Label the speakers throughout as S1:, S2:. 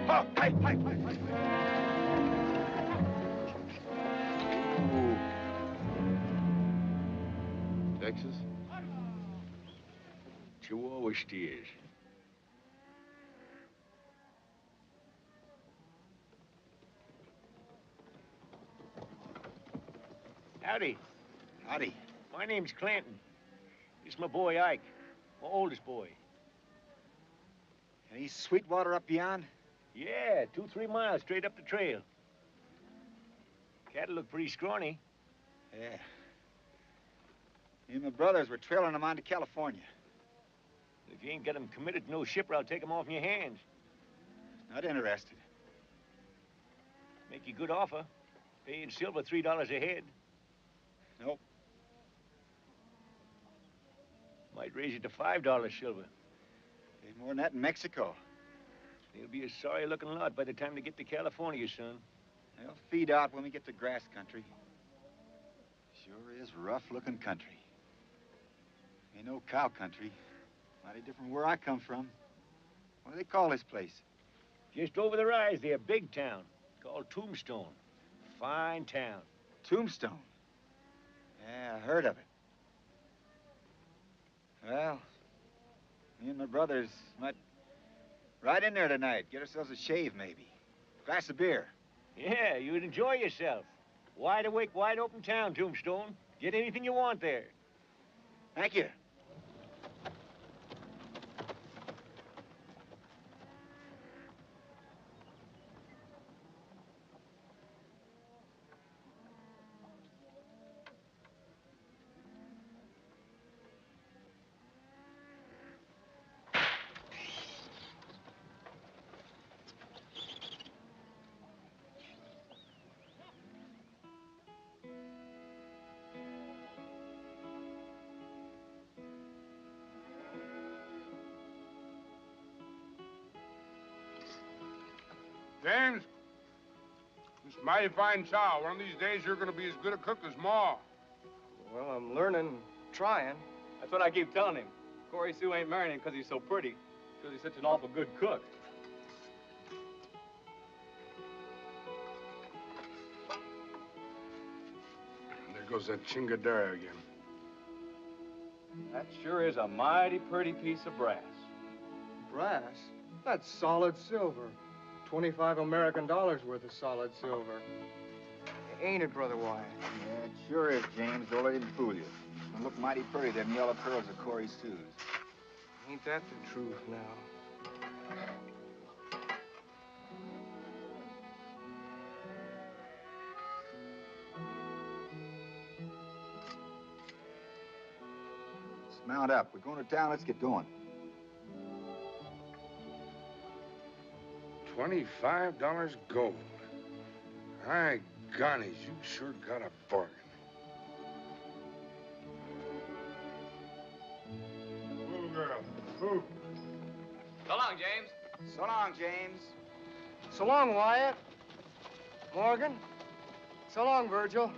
S1: Oh, hey.
S2: Texas? Chihuahua steers.
S3: Howdy.
S1: Howdy.
S3: My name's Clanton. This is my boy Ike, my oldest boy.
S1: Any Sweetwater up beyond?
S3: Yeah, 2-3 miles straight up the trail. Cattle look pretty scrawny.
S1: Yeah. Me and my brothers were trailing them on to California.
S3: If you ain't got them committed to no shipper, I'll take them off in your hands.
S1: Not interested.
S3: Make you a good offer. Pay in silver $3 a head.
S1: Nope.
S3: Might raise it to $5 silver.
S1: Paid more than that in Mexico.
S3: They'll be a sorry-looking lot by the time they get to California, son.
S1: They'll feed out when we get to grass country. Sure is rough-looking country. Ain't no cow country. Mighty different where I come from. What do they call this place?
S3: Just over the rise there, big town. Called Tombstone. Fine town.
S1: Tombstone? Yeah, I heard of it. Well, me and my brothers might ride in there tonight. Get ourselves a shave, maybe. Glass of beer.
S3: Yeah, you'd enjoy yourself. Wide awake, wide open town, Tombstone. Get anything you want there.
S1: Thank you.
S4: James, this mighty fine chow. One of these days, you're going to be as good a cook as Ma.
S5: Well, I'm learning, trying. That's what I keep telling him. Corey Sue ain't marrying him because he's so pretty, because he's such an awful good cook.
S4: There goes that chingadera again.
S5: That sure is a mighty pretty piece of brass.
S6: Brass? That's solid silver. 25 American dollars worth of solid silver. Ain't it, Brother Wyatt?
S1: Yeah, it sure is, James. Don't let him fool you. They look mighty pretty, them yellow curls of Corey Sue's.
S6: Ain't that the truth now?
S1: Let's mount up. We're going to town. Let's get going.
S4: $25 gold. My gonnies, you sure got a bargain. Move, girl. Move.
S5: So long, James.
S1: So long, James.
S6: So long, Wyatt. Morgan. So long, Virgil.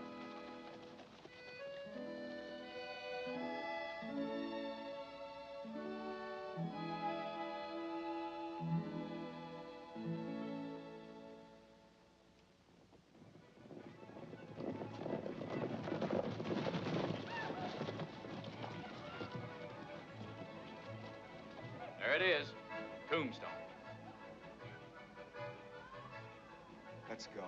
S5: There it is. Tombstone.
S1: Let's go.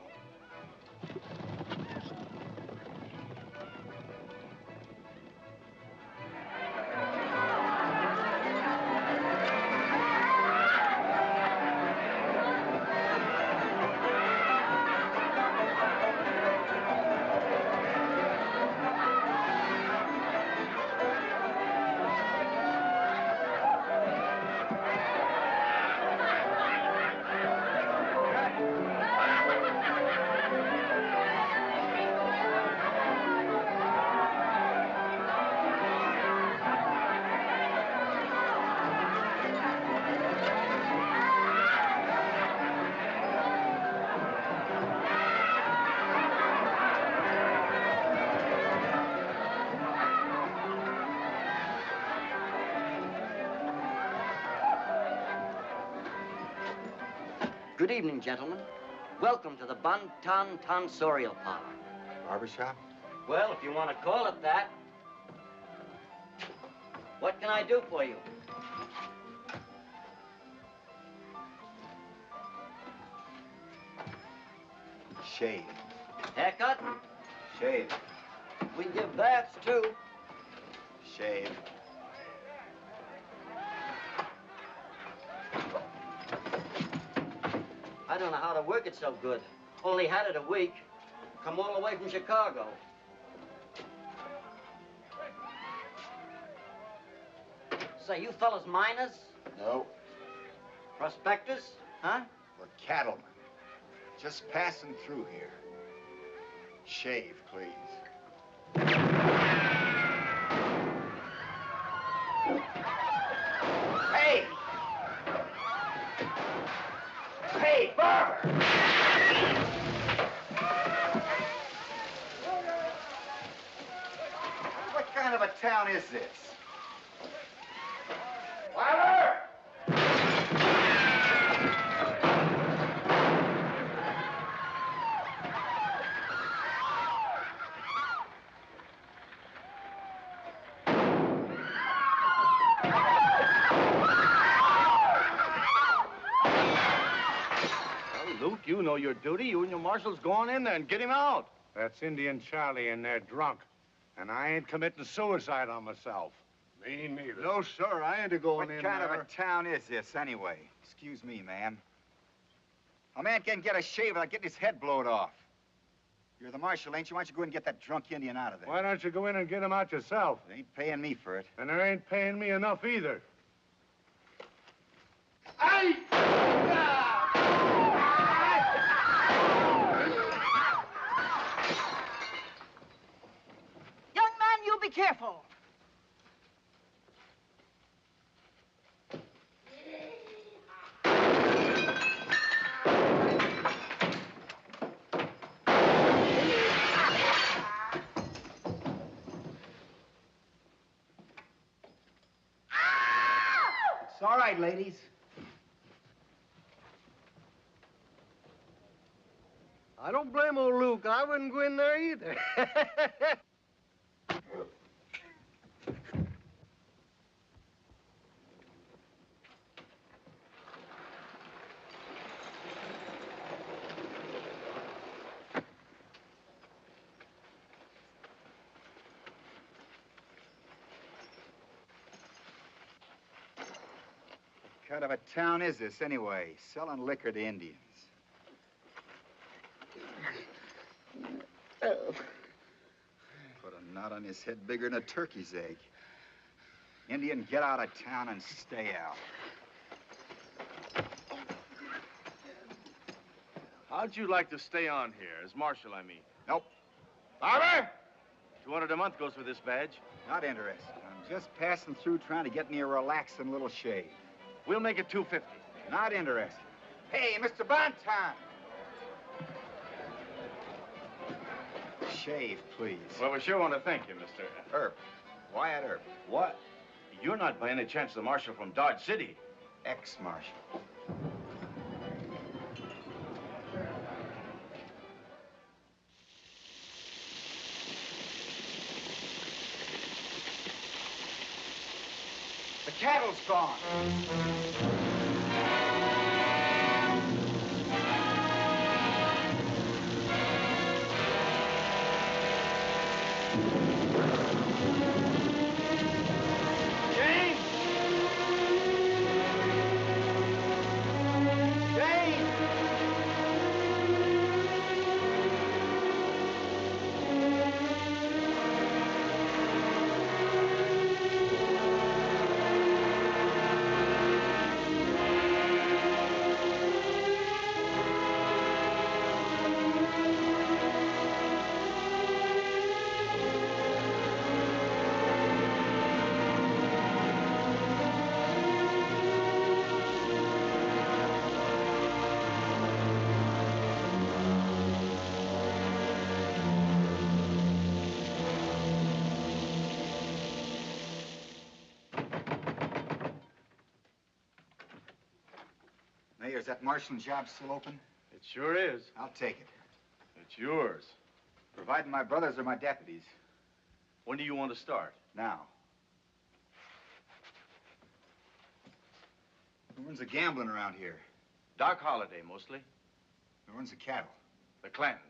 S7: Good evening, gentlemen. Welcome to the Bun Ton Tonsorial Parlor.
S1: Barbershop?
S7: Well, if you want to call it that. What can I do for you?
S1: Shave.
S7: Haircut?
S1: Shave.
S7: We give baths, too.
S1: Shave.
S7: I don't know how to work it so good. Only had it a week. Come all the way from Chicago. Say, you fellas miners?
S1: No.
S7: Prospectors? Huh?
S1: We're cattlemen. Just passing through here. Shave, please. Hey! Hey, barber! What kind of a town is this? Barber!
S5: Luke, you know your duty. You and your marshals go on in there and get him out.
S4: That's Indian Charlie in there drunk. And I ain't committing suicide on myself. Me neither.
S5: No, sir. I ain't going in
S1: What kind
S5: there.
S1: of a town is this, anyway? Excuse me, ma'am. A man can't get a shave without getting his head blowed off. You're the marshal, ain't you? Why don't you go and get that drunk Indian out of there?
S4: Why don't you go in and get him out yourself?
S1: They ain't paying me for it.
S4: And they ain't paying me enough either.
S8: Young man, you be careful.
S1: It's all right, ladies.
S6: I don't blame old Luke. I wouldn't go in there either.
S1: What kind of a town is this, anyway? Selling liquor to Indians. Put a knot on his head bigger than a turkey's egg. Indian, get out of town and stay out.
S5: How'd you like to stay on here, as marshal, I mean?
S1: Nope,
S5: Barber! $200 a month goes with this badge.
S1: not interested. I'm just passing through trying to get me a relaxing little shave.
S5: We'll make it $250.
S1: Not interested. Hey, Mr. Bonton! Shave, please.
S5: Well, we sure want to thank you, Mr.
S1: Earp. Wyatt Earp.
S5: What? You're not by any chance the marshal from Dodge City.
S1: Ex-marshal. The cattle's gone.
S5: James! James!
S1: is that marshalling job still open?
S2: It sure is.
S1: I'll take it.
S2: It's yours.
S1: Providing my brothers are my deputies.
S2: When do you want to start?
S1: Now. Who runs the gambling around here?
S2: Doc Holliday, mostly.
S1: Who runs the cattle?
S2: The Clantons.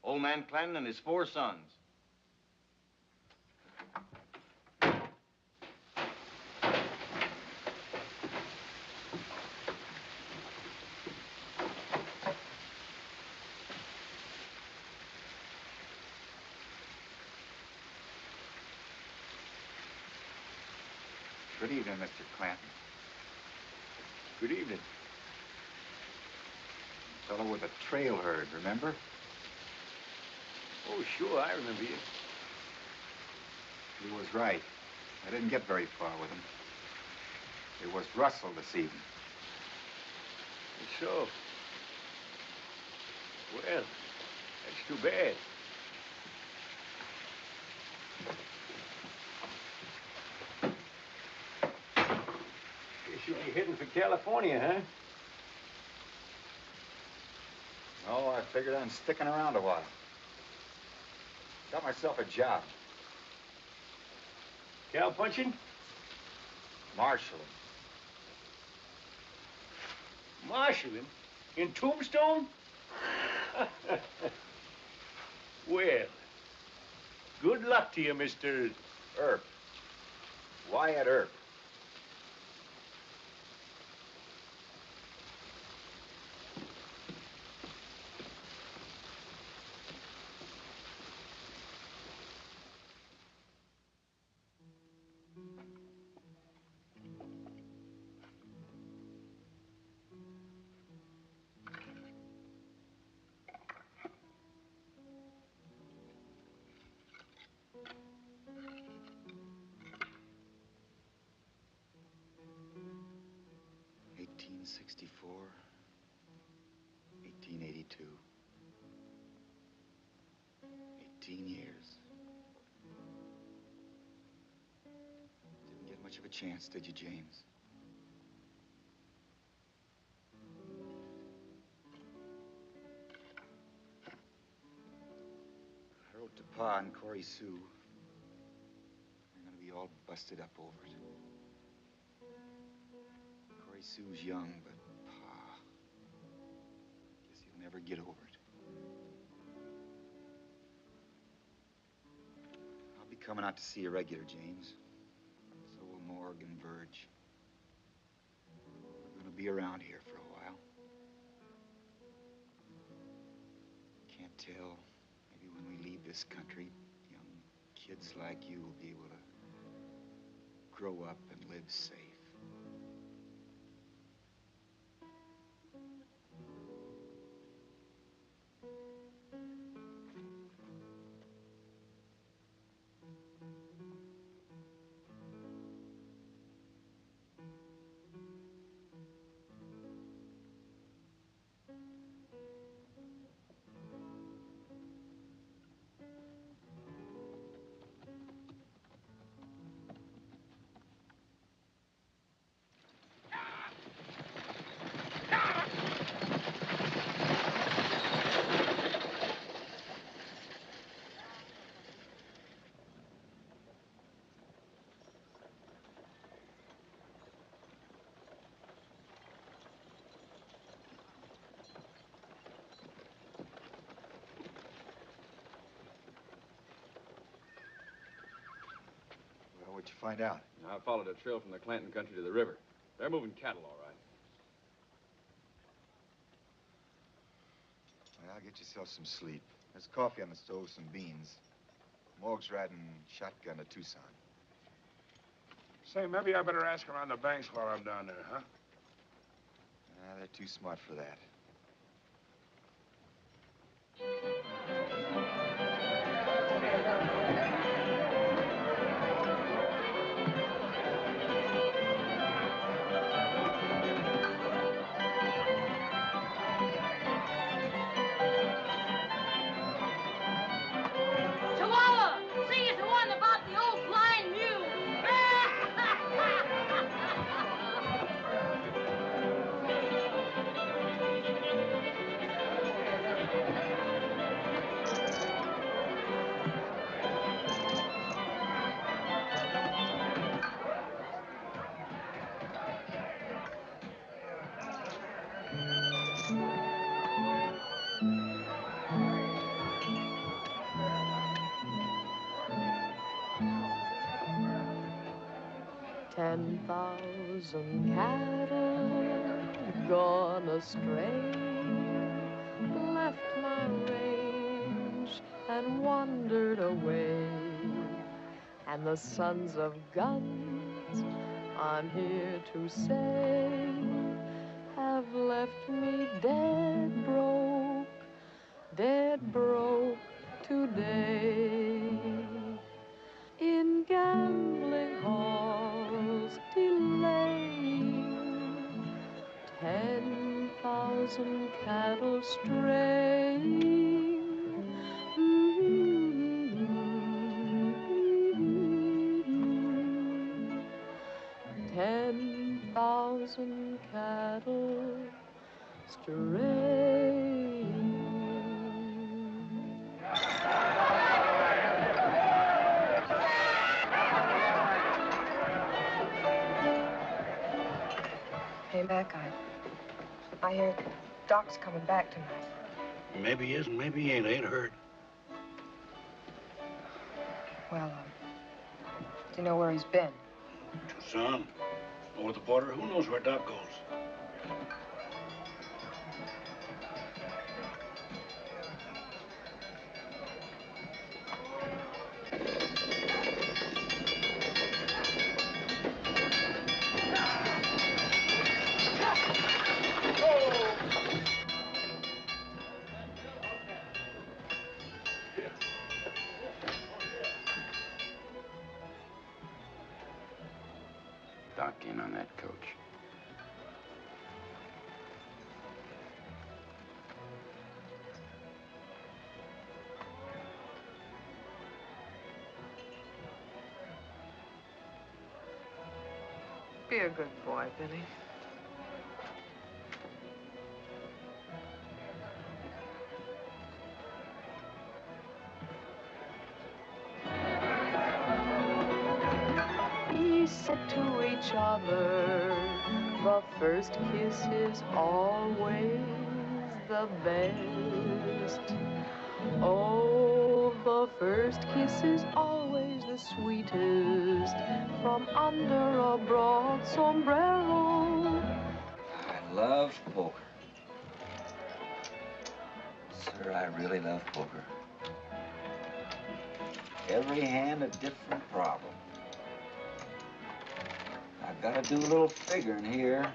S2: Old man Clanton and his 4 sons.
S1: Good evening, Mr. Clanton.
S2: Good evening.
S1: Fellow with a trail herd, remember?
S2: Oh, sure, I remember you.
S1: He was right. I didn't get very far with him. It was Russell this evening.
S3: So. Well, that's too bad. Guess you'll be heading for California, huh?
S1: No, I figured on sticking around a while. Got myself a job.
S3: Cow punching?
S1: Marshalling.
S3: Marshalling? In Tombstone? Well, good luck to you, Mr.
S1: Earp. Wyatt Earp. '64, 1882. 18 years. Didn't get much of a chance, did you, James? I wrote to Pa and Corey Sue. They're gonna be all busted up over it. Corey Sue's young, but Pa, guess he'll never get over it. I'll be coming out to see you regular, James. So will Morg and Verge. We're gonna be around here for a while. Can't tell. Maybe when we leave this country, young kids like you will be able to grow up and live safe. What'd you find out?
S5: I followed a trail from the Clanton country to the river. They're moving cattle, all right.
S1: Well, get yourself some sleep. There's coffee on the stove, some beans. Morg's riding shotgun to Tucson.
S4: Say, maybe I better ask around the banks while I'm down there, huh?
S1: They're too smart for that.
S9: 10,000 cattle gone astray, left my range and wandered away. And the sons of guns, I'm here to say, have left me dead broke today. In gambling halls delaying, 10,000 cattle straying. 10,000 cattle straying.
S10: Hey, Mac, I hear Doc's coming back tonight.
S11: Maybe he is and maybe he ain't. I ain't heard.
S10: Well, do you know where he's been?
S11: Tucson, over the border. Who knows where Doc goes?
S2: Doc in on that coach.
S10: Be a good boy, Billy.
S9: We said to each other, the first kiss is always the best. Oh, the first kiss is always the sweetest from under a broad sombrero.
S12: I love poker. Sir, I really love poker. Every hand a different problem. I've got to do a little figuring here.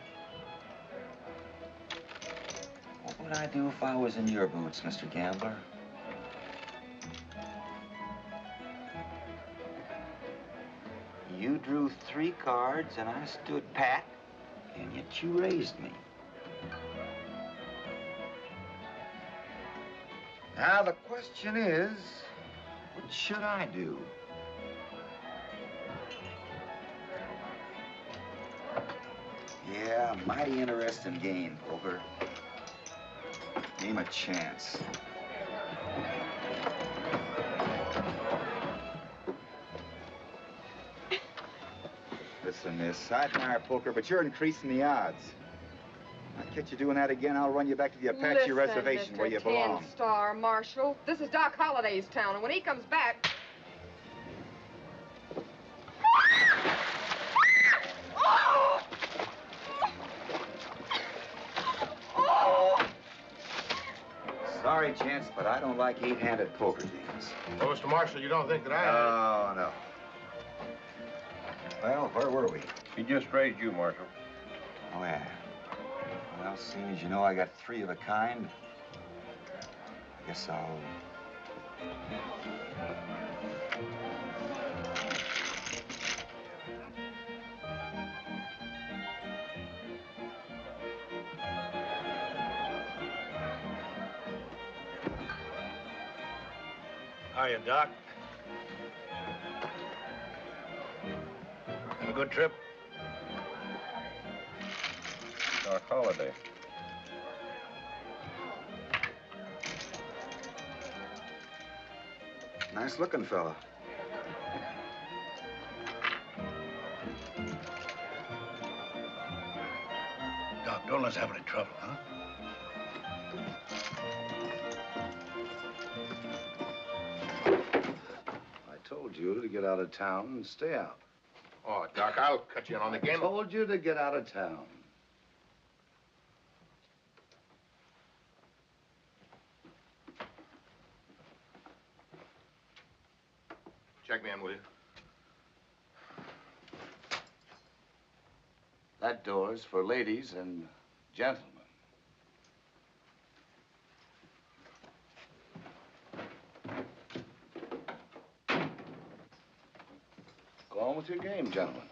S12: What would I do if I was in your boots, Mr. Gambler? You drew 3 cards and I stood pat, and yet you raised me. Now the question is, what should I do? Yeah, mighty interesting game, poker. Name a chance.
S1: Listen, miss, I admire poker, but you're increasing the odds. I catch you doing that again, I'll run you back to the Apache Reservation
S10: Mr.
S1: where you belong.
S10: 10-star Marshal, this is Doc Holliday's town, and when he comes back...
S1: Sorry, Chance, but I don't like 8-handed poker games.
S4: Well, Mr. Marshal, you don't think that I...
S1: Oh, no. Well, where were we?
S2: He just raised you, Marshal.
S1: Oh, yeah. Well, seeing as you know I got 3 of a kind, I guess I'll...
S11: Hiya, Doc. Have a good trip?
S2: Doc Holliday.
S1: Nice looking fella.
S11: Doc, don't let's have any trouble, huh?
S13: I told you to get out of town and stay out.
S4: Oh, Doc, I'll cut you in on the game.
S11: I told you to get out of town.
S4: Check me in, will you?
S11: That door's for ladies and gentlemen. Go on with your game, gentlemen.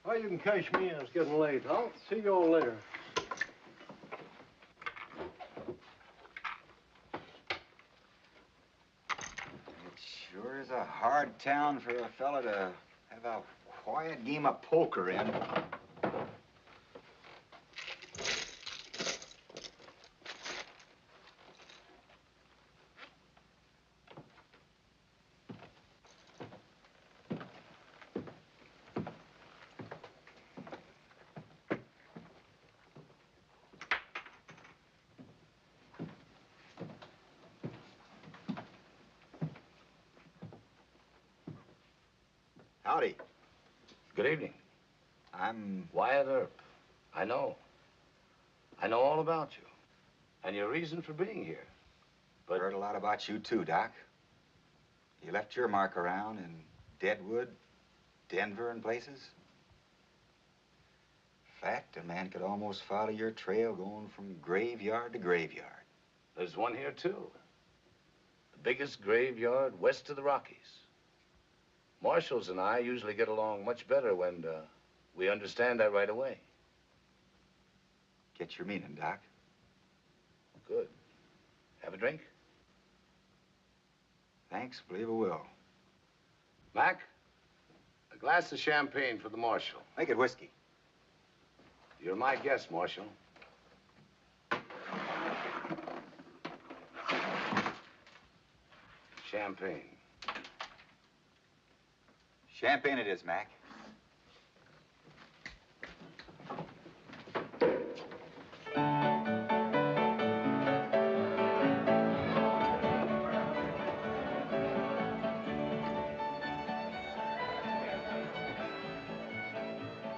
S13: Well, you can cash me in. It's getting late. I'll see you all later.
S1: It sure is a hard town for a fella to have a quiet game of poker in. Howdy.
S11: Good evening.
S1: I'm
S11: Wyatt Earp. I know. I know all about you. And your reason for being here. But
S1: heard a lot about you too, Doc. You left your mark around in Deadwood, Denver, and places. In fact, a man could almost follow your trail going from graveyard to graveyard.
S11: there's one here, too. The biggest graveyard west of the Rockies. Marshals and I usually get along much better when we understand that right away.
S1: Get your meaning, Doc.
S11: Good. Have a drink?
S1: Thanks, believe I will.
S11: Mac, a glass of champagne for the Marshal.
S1: Make it whiskey.
S11: You're my guest, Marshal. Champagne.
S1: Champagne it is, Mac.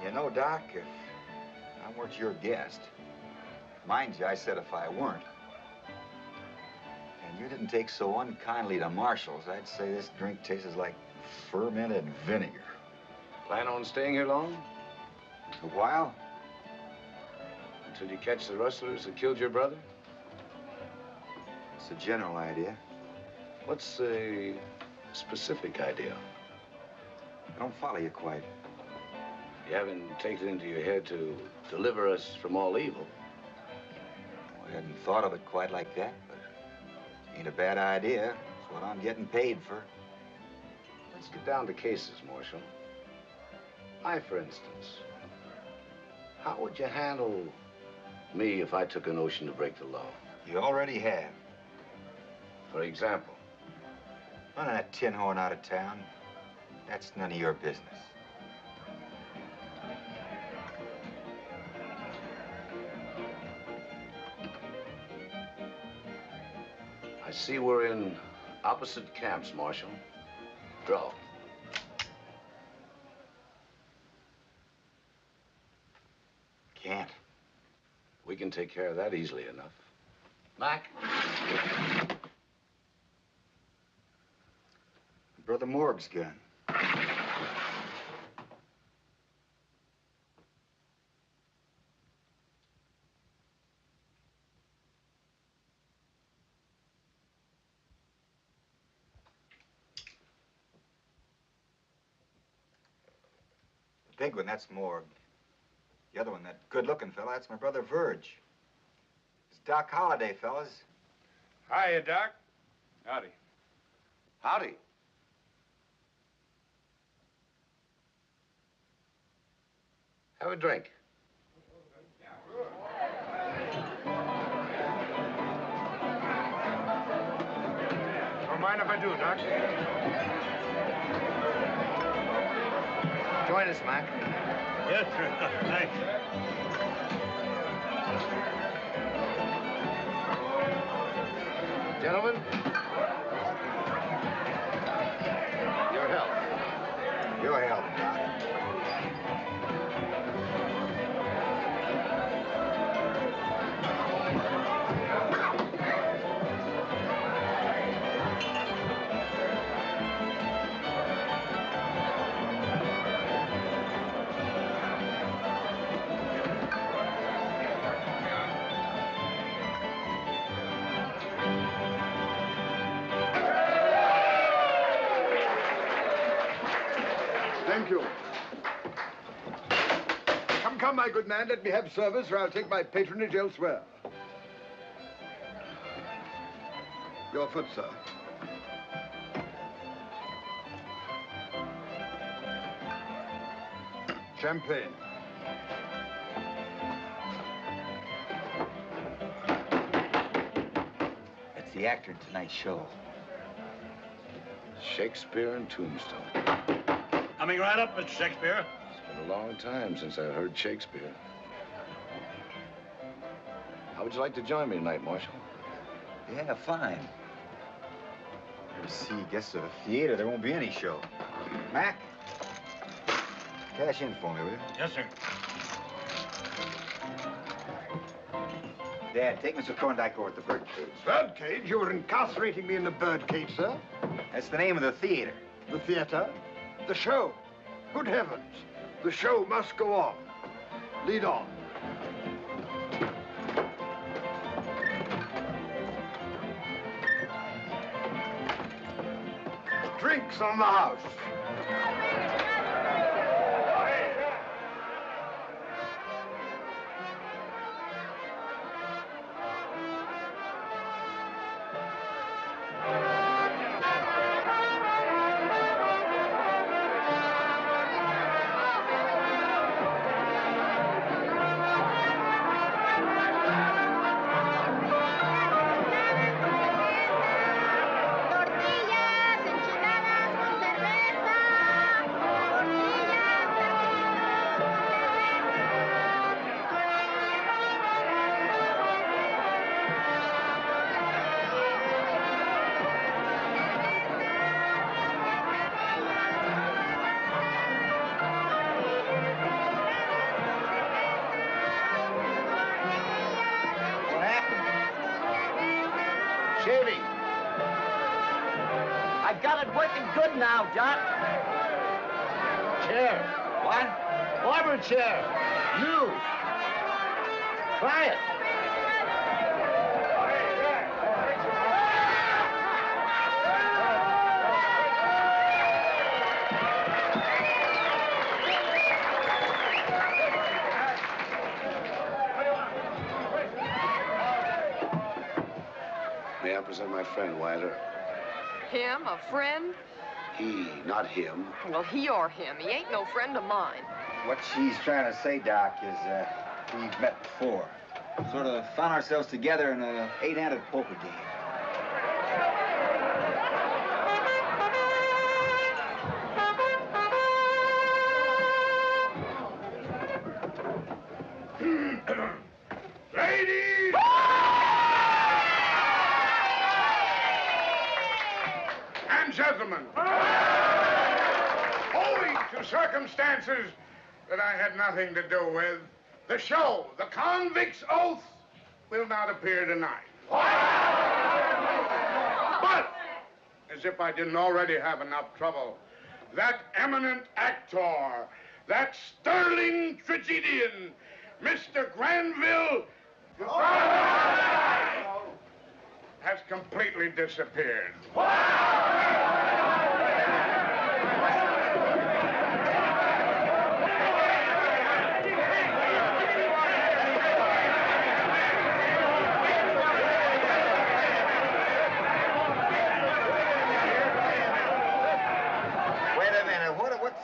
S1: You know, Doc, if I weren't your guest, mind you, I said if I weren't, and you didn't take so unkindly to Marshals, I'd say this drink tastes like fermented vinegar.
S11: Plan on staying here long?
S1: A while.
S11: Until you catch the rustlers that killed your brother?
S1: It's a general idea.
S11: What's a specific idea?
S1: I don't follow you quite.
S11: You haven't taken it into your head to deliver us from all evil.
S1: I hadn't thought of it quite like that, but ain't a bad idea. It's what I'm getting paid for.
S11: Let's get down to cases, Marshal. I, for instance, how would you handle me if I took a notion to break the law?
S1: You already have.
S11: For example?
S1: Running that tin horn out of town, that's none of your business.
S11: I see we're in opposite camps, Marshal. Draw.
S1: Can't.
S11: We can take care of that easily enough. Mac?
S1: Brother Morg's gun. The big one, that's Morg. The other one, that good-looking fella, that's my brother Verge. It's Doc Holliday, fellas.
S4: Hiya, Doc. Howdy.
S11: Howdy. Have a drink.
S4: Don't mind if I do, Doc.
S11: us, Mac.
S3: Yes, sir. Thanks.
S11: Gentlemen, your health.
S1: Your help, Doc.
S14: Thank you. Come, come, my good man, let me have service or I'll take my patronage elsewhere. Your foot, sir. Champagne.
S1: That's the actor in tonight's show.
S11: Shakespeare and Tombstone.
S3: Coming right up, Mr. Shakespeare.
S11: It's been a long time since I heard Shakespeare. How would you like to join me tonight, Marshal?
S1: Yeah, fine. Let's see, guess the theater, there won't be any show. Mac, cash in for me, will you?
S3: Yes, sir.
S1: Dad, take Mr. Thorndike over at the birdcage.
S14: Birdcage? You were incarcerating me in the birdcage, sir?
S1: That's the name of the theater.
S14: The theater? The show? Good heavens. The show must go on. Lead on. Drinks on the house.
S7: Shaving. I got it working good now, Doc.
S3: Chair.
S7: What?
S3: Barber chair. You. Try it.
S11: May I present my friend, Wyatt Earp?
S10: Him? A friend?
S11: He, not him.
S10: Well, he or him. He ain't no friend of mine.
S1: What she's trying to say, Doc, is we've met before. Sort of found ourselves together in a 8-handed poker game.
S4: Ladies! And gentlemen, owing to circumstances that I had nothing to do with, the show, The Convict's Oath, will not appear tonight. But, as if I didn't already have enough trouble, that eminent actor, that sterling tragedian, Mr. Granville, has completely disappeared.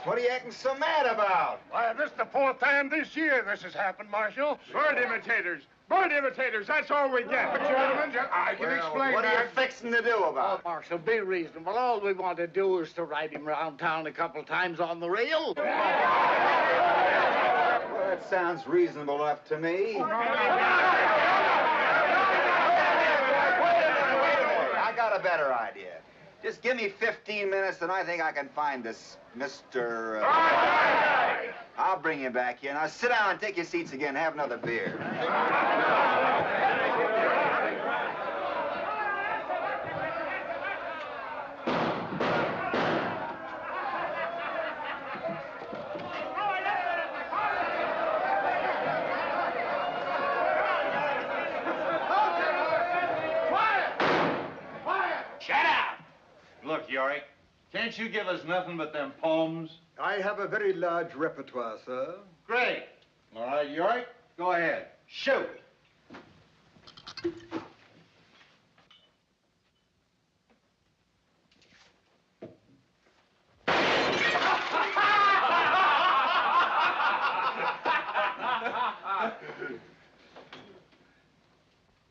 S1: What are you acting so mad about?
S4: Why, this is the 4th time this year this has happened, Marshal. Bird imitators. Bird imitators, that's all we get. But, gentlemen, I can explain
S12: what
S4: that.
S12: are you fixing to do about it?
S15: Oh, Marshal, be reasonable. All we want to do is to ride him around town a couple times on the rail.
S12: Well, that sounds reasonable enough to me. I got a better idea. Just give me 15 minutes and I think I can find this Mr. I'll bring you back here. Now sit down and take your seats again. Have another beer.
S2: Look, Yorick, can't you give us nothing but them poems?
S14: I have a very large repertoire, sir.
S2: Great. All right, Yorick, go ahead. Shoot.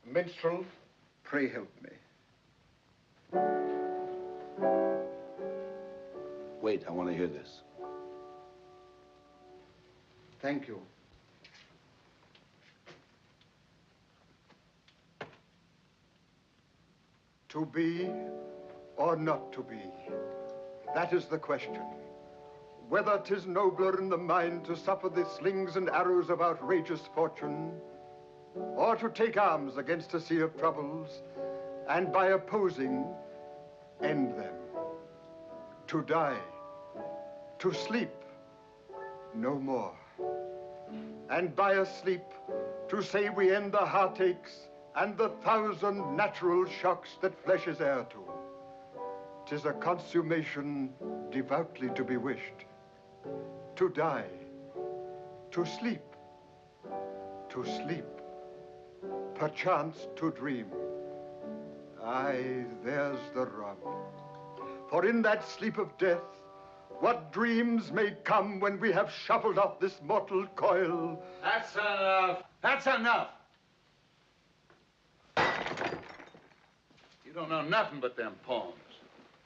S14: Minstrel, pray help me.
S11: Wait, I want to hear this.
S14: Thank you. To be or not to be, that is the question. Whether 'tis nobler in the mind to suffer the slings and arrows of outrageous fortune, or to take arms against a sea of troubles, and by opposing, end them. To die, to sleep, no more. And by a sleep, to say we end the heartaches and the 1,000 natural shocks that flesh is heir to. 'Tis a consummation devoutly to be wished. To die, to sleep, perchance to dream. Aye, there's the rub. For in that sleep of death, what dreams may come when we have shuffled off this mortal coil.
S2: That's enough. That's enough. You don't know nothing but them poems.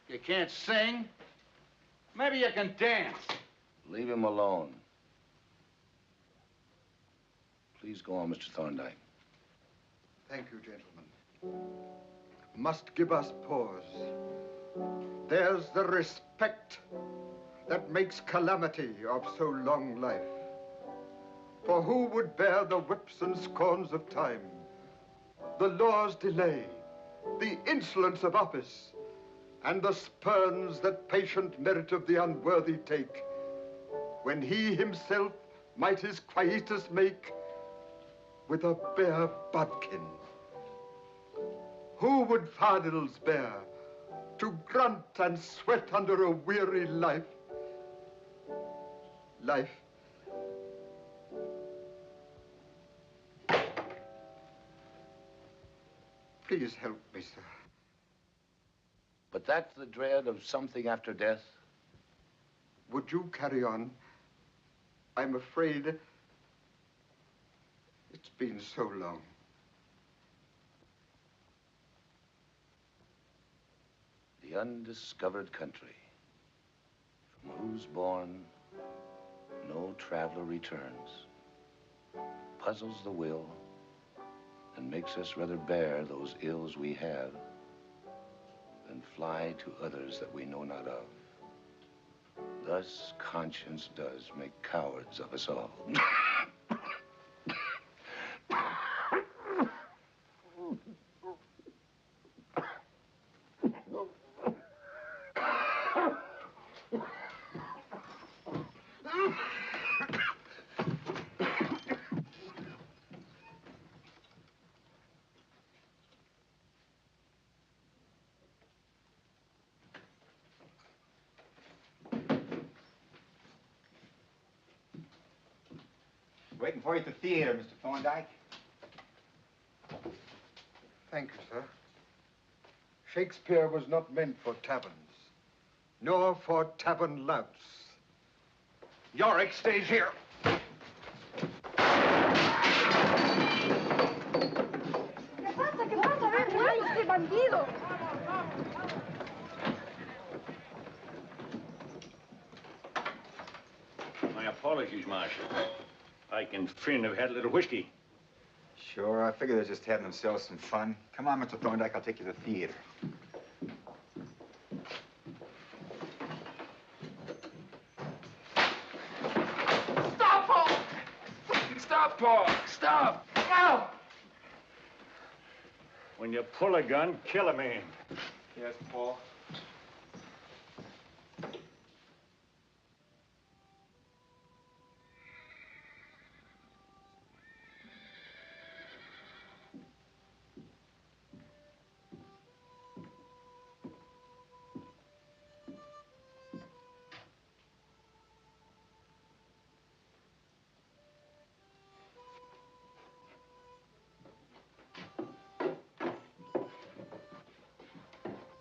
S2: You can't sing. Maybe you can dance.
S11: Leave him alone. Please go on, Mr. Thorndyke.
S14: Thank you, gentlemen. Must give us pause. There's the respect that makes calamity of so long life. For who would bear the whips and scorns of time, the law's delay, the insolence of office, and the spurns that patient merit of the unworthy take, when he himself might his quietus make with a bare bodkin? Who would fardels bear to grunt and sweat under a weary life? Life. Please help me, sir.
S11: But that's the dread of something after death?
S14: Would you carry on? I'm afraid it's been so long.
S11: The undiscovered country, from whose bourne no traveler returns, puzzles the will and makes us rather bear those ills we have than fly to others that we know not of. Thus conscience does make cowards of us all.
S12: Waiting for you at the theater, Mr. Thorndyke.
S14: Thank you, sir. Shakespeare was not meant for taverns, nor for tavern louts.
S4: Yorick stays here.
S10: ¿Qué pasa? A ver, ¡ay, bandido!
S3: My apologies, Marshal. Ike and Finn have had a little whiskey.
S12: Sure, I figure they're just having themselves some fun. Come on, Mr. Thorndyke, I'll take you to the theater.
S4: Stop, Paul! Stop, Paul! Stop! No!
S3: When you pull a gun, kill a man.
S6: Yes, Paul.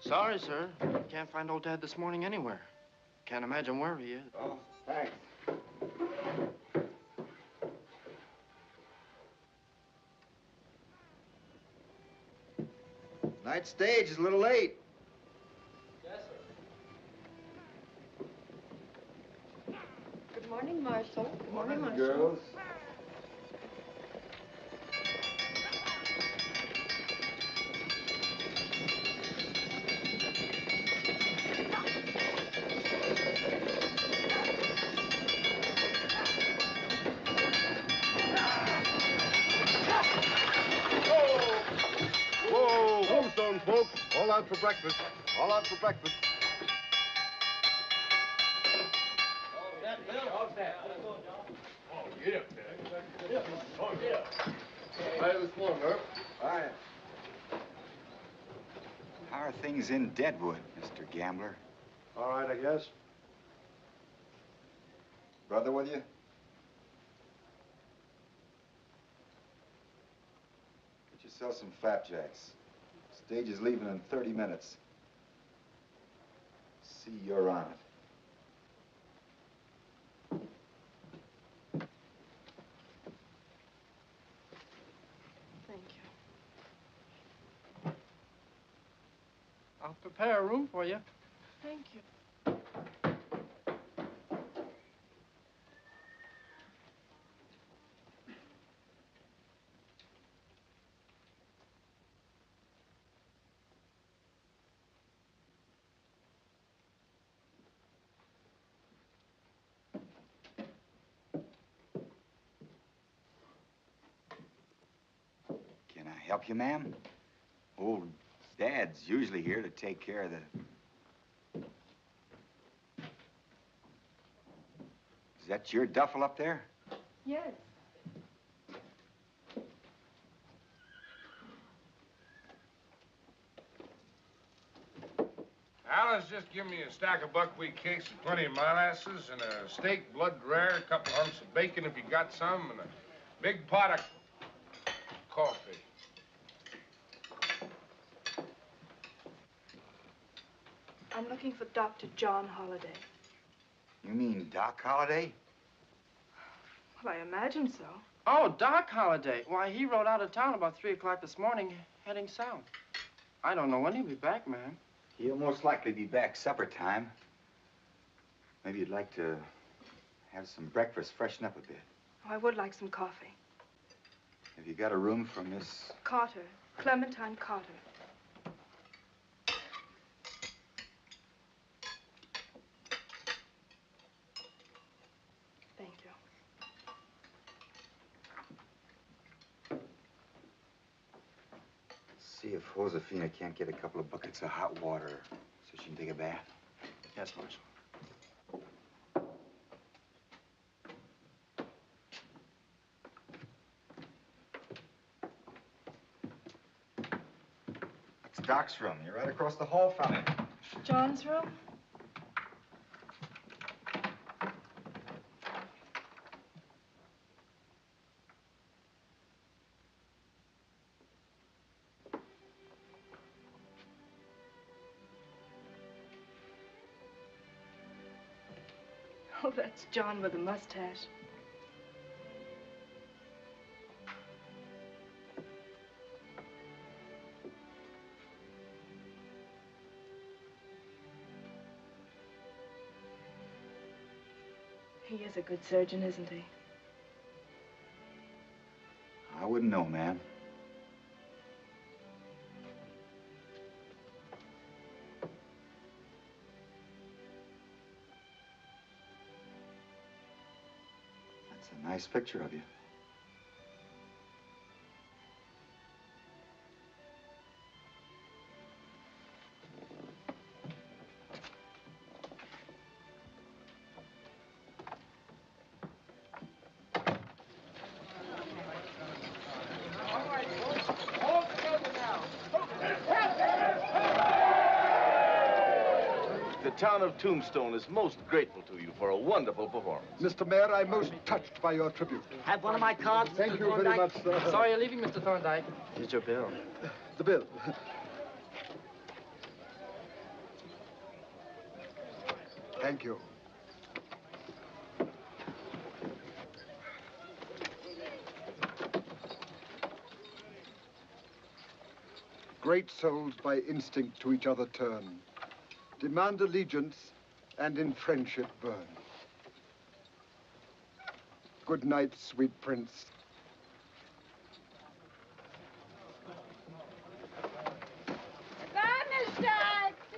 S16: Sorry, sir. Can't find old Dad this morning anywhere. Can't imagine where he is.
S12: Oh, thanks. Night stage is a little late.
S10: Yes, sir. Good morning, Marshal. Good morning, Marshal.
S12: Girls.
S14: Whoa, Tombstone, folks. All out for breakfast. All out for breakfast.
S4: Get up there.
S14: Hi this morning, Earp.
S12: Hi. How are things in Deadwood, Mr. Gambler?
S13: All right, I guess.
S12: Brother with you? Get yourself some flapjacks. Stage is leaving in 30 minutes. See you're on it.
S10: Thank you.
S16: I'll prepare a room for you.
S10: Thank you.
S12: Can I help you, ma'am? Old Dad's usually here to take care of the... Is that your duffel up there?
S10: Yes.
S4: Alice, just give me a stack of buckwheat cakes with plenty of molasses and a steak, blood rare, a couple hunks of bacon if you got some, and a big pot of coffee.
S10: I'm looking for Dr. John Holliday.
S12: You mean Doc Holliday?
S10: Well, I imagine so.
S16: Oh, Doc Holliday. Why, he rode out of town about 3 o'clock this morning, heading south. I don't know when he'll be back, ma'am.
S12: He'll most likely be back supper time. Maybe you'd like to have some breakfast, freshen up a bit.
S10: Oh, I would like some coffee.
S12: Have you got a room for Miss...
S10: Carter. Clementine Carter. Thank you.
S12: See if Josefina can't get a couple of buckets of hot water so she can take a bath.
S16: Yes, Marshal.
S12: That's Doc's room. You're right across the hall from him.
S10: John's room? Oh, that's John with a mustache. He is a good surgeon, isn't he?
S12: I wouldn't know, ma'am. That's a nice picture of you.
S17: The town of Tombstone is most grateful to you for a wonderful performance.
S14: Mr. Mayor, I'm most touched by your tribute.
S7: Have one of my cards,
S14: Thank
S7: Mr.
S14: you
S7: Thorndike?
S14: very much, sir.
S16: Sorry you're leaving, Mr. Thorndike.
S17: Here's your bill.
S14: The bill. Thank you. Great souls by instinct to each other turn, demand allegiance, and in friendship burn. Good night, sweet prince.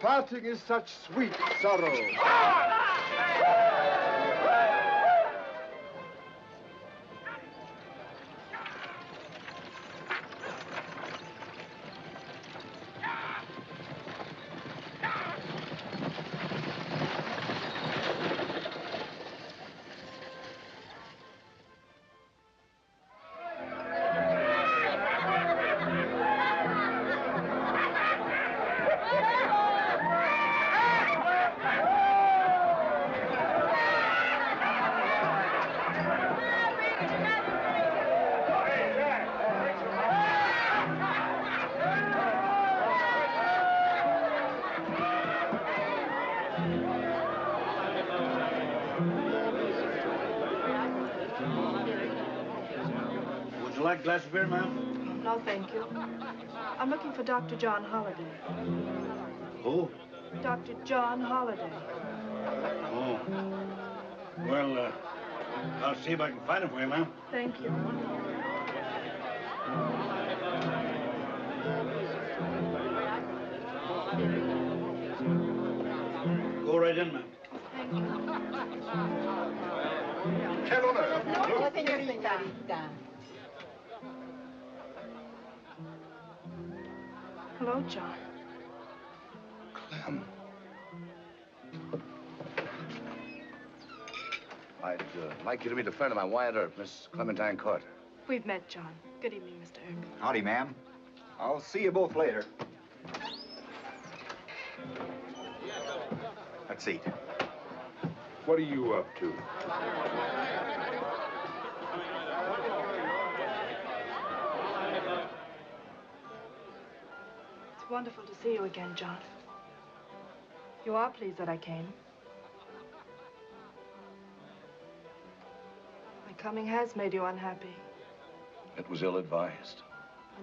S14: Parting is such sweet sorrow.
S2: Would you like a glass of beer, ma'am?
S9: No, thank you. I'm looking for Dr. John Holliday.
S2: Who?
S9: Dr. John Holliday.
S2: Oh. Well, I'll see if I can find him for you, ma'am.
S9: Thank you.
S2: Go right in, ma'am.
S9: Thank you. Hello, John.
S11: Clem. I'd like you to meet a friend of mine, Wyatt Earp, Miss Clementine Carter.
S9: We've met, John. Good evening, Mr. Earp.
S12: Howdy, ma'am. I'll see you both later. Let's eat.
S4: What are you up to?
S9: It's wonderful to see you again, John. You are pleased that I came. My coming has made you unhappy.
S11: It was ill-advised.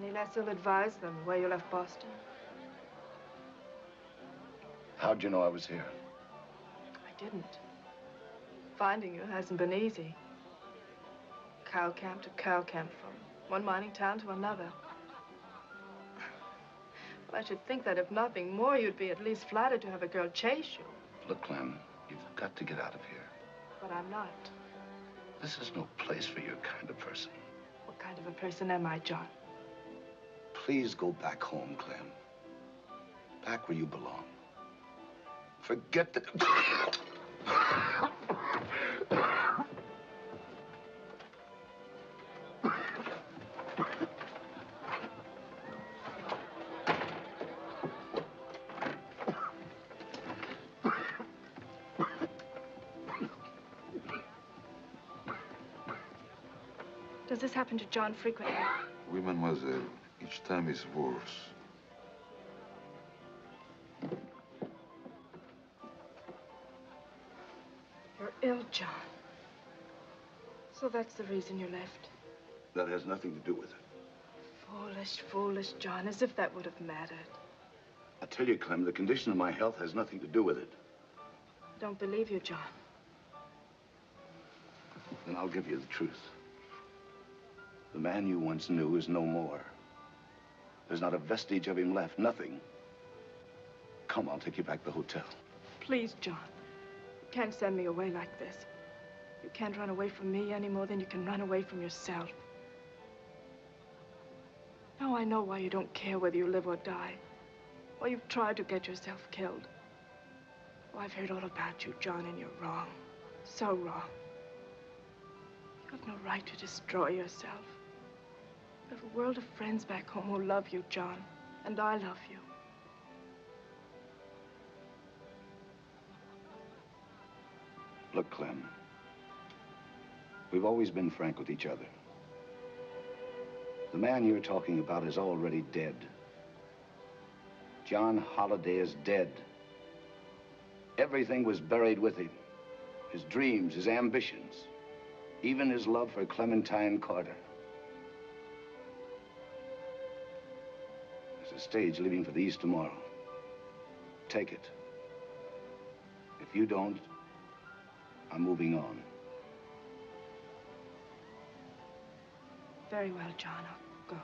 S9: Any less ill-advised than where you left Boston?
S11: How'd you know I was here?
S9: I didn't. Finding you hasn't been easy. Cow camp to cow camp, from one mining town to another. Well, I should think that if nothing more, you'd be at least flattered to have a girl chase you.
S11: Look, Clem, you've got to get out of here.
S9: But I'm not.
S11: This is no place for your kind of person.
S9: What kind of a person am I, John?
S11: Please go back home, Clem. Back where you belong. Forget the...
S9: Does this happen to John frequently?
S18: Oui, mademoiselle. Each time is worse.
S9: You're ill, John. So that's the reason you left.
S11: That has nothing to do with it.
S9: Foolish, foolish, John, as if that would have mattered.
S11: I tell you, Clem, the condition of my health has nothing to do with it.
S9: I don't believe you, John.
S11: Then I'll give you the truth. The man you once knew is no more. There's not a vestige of him left, nothing. Come, I'll take you back to the hotel.
S9: Please, John. You can't send me away like this. You can't run away from me any more than you can run away from yourself. Now I know why you don't care whether you live or die. Why you've tried to get yourself killed. Oh, I've heard all about you, John, and you're wrong. So wrong. You have no right to destroy yourself. You have a world of friends back home who love you, John. And I love you.
S11: Look, Clem. We've always been frank with each other. The man you're talking about is already dead. John Holliday is dead. Everything was buried with him. His dreams, his ambitions, even his love for Clementine Carter. There's a stage leaving for the East tomorrow. Take it. If you don't, I'm moving on.
S9: Very well, John. I'll go.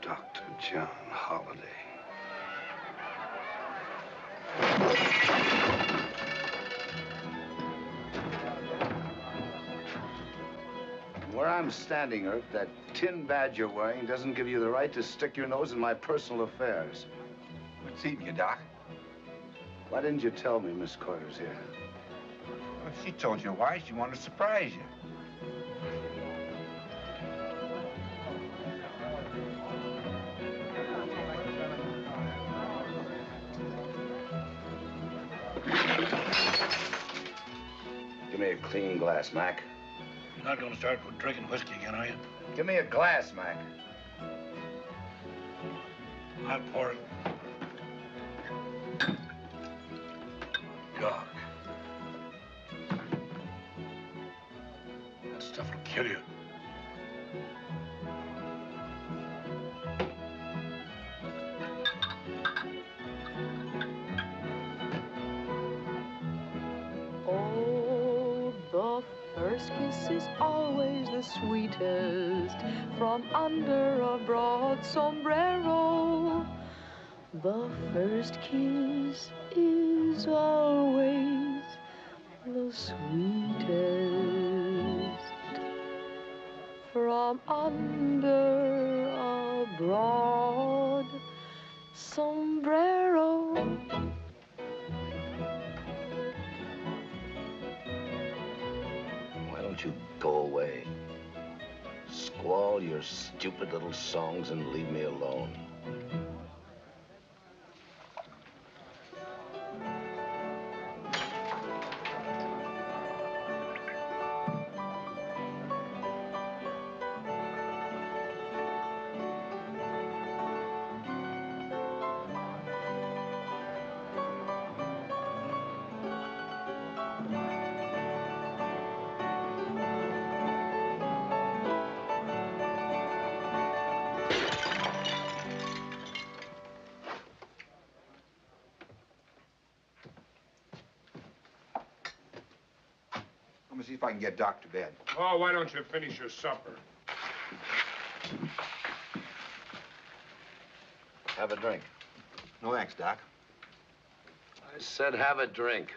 S11: Dr. John Holliday. Where I'm standing, Earp, that tin badge you're wearing doesn't give you the right to stick your nose in my personal affairs.
S12: What's eating you, Doc?
S11: Why didn't you tell me Miss Carter's here?
S12: Well, she told you why. She wanted to surprise you.
S11: Give me a clean glass, Mac.
S19: You're not going to start with drinking whiskey again, are you?
S11: Give me a glass, Mac.
S19: I'll pour it. God. That stuff will kill you.
S20: Oh, the first kiss is always the sweetest from under a broad sombrero. The first kiss is always the sweetest from under a broad sombrero.
S11: Why don't you go away? Squall your stupid little songs and leave me alone.
S12: Let me see if I can get Doc to bed.
S4: Oh, why don't you finish your supper?
S11: Have a drink.
S12: No thanks, Doc.
S11: I said have a drink.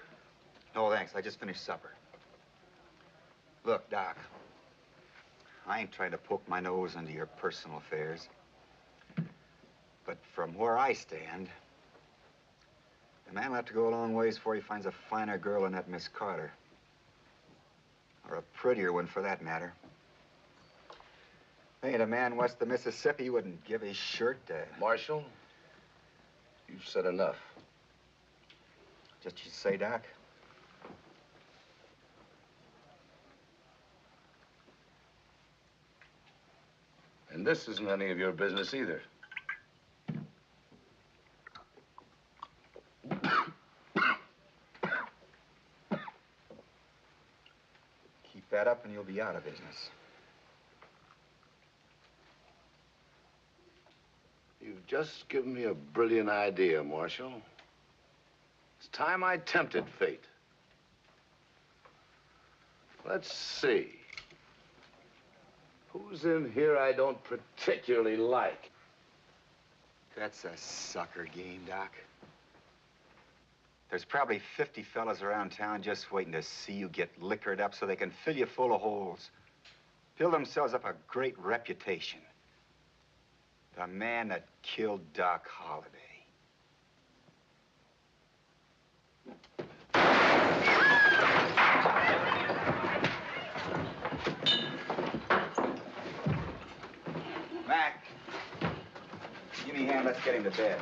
S12: No thanks. I just finished supper. Look, Doc, I ain't trying to poke my nose into your personal affairs. But from where I stand, a man will have to go a long ways before he finds a finer girl than that Miss Carter. Or a prettier one, for that matter. Ain't a man west of Mississippi wouldn't give his shirt to...
S11: Marshal, you've said enough.
S12: Just you say, Doc?
S11: And this isn't any of your business either.
S12: Keep that up and you'll be out of business.
S11: You've just given me a brilliant idea, Marshal. It's time I tempted fate. Let's see. Who's in here I don't particularly like?
S12: That's a sucker game, Doc. There's probably 50 fellas around town just waiting to see you get liquored up so they can fill you full of holes. Build themselves up a great reputation. The man that killed Doc Holliday. Mac, give me a hand. Let's get him to bed.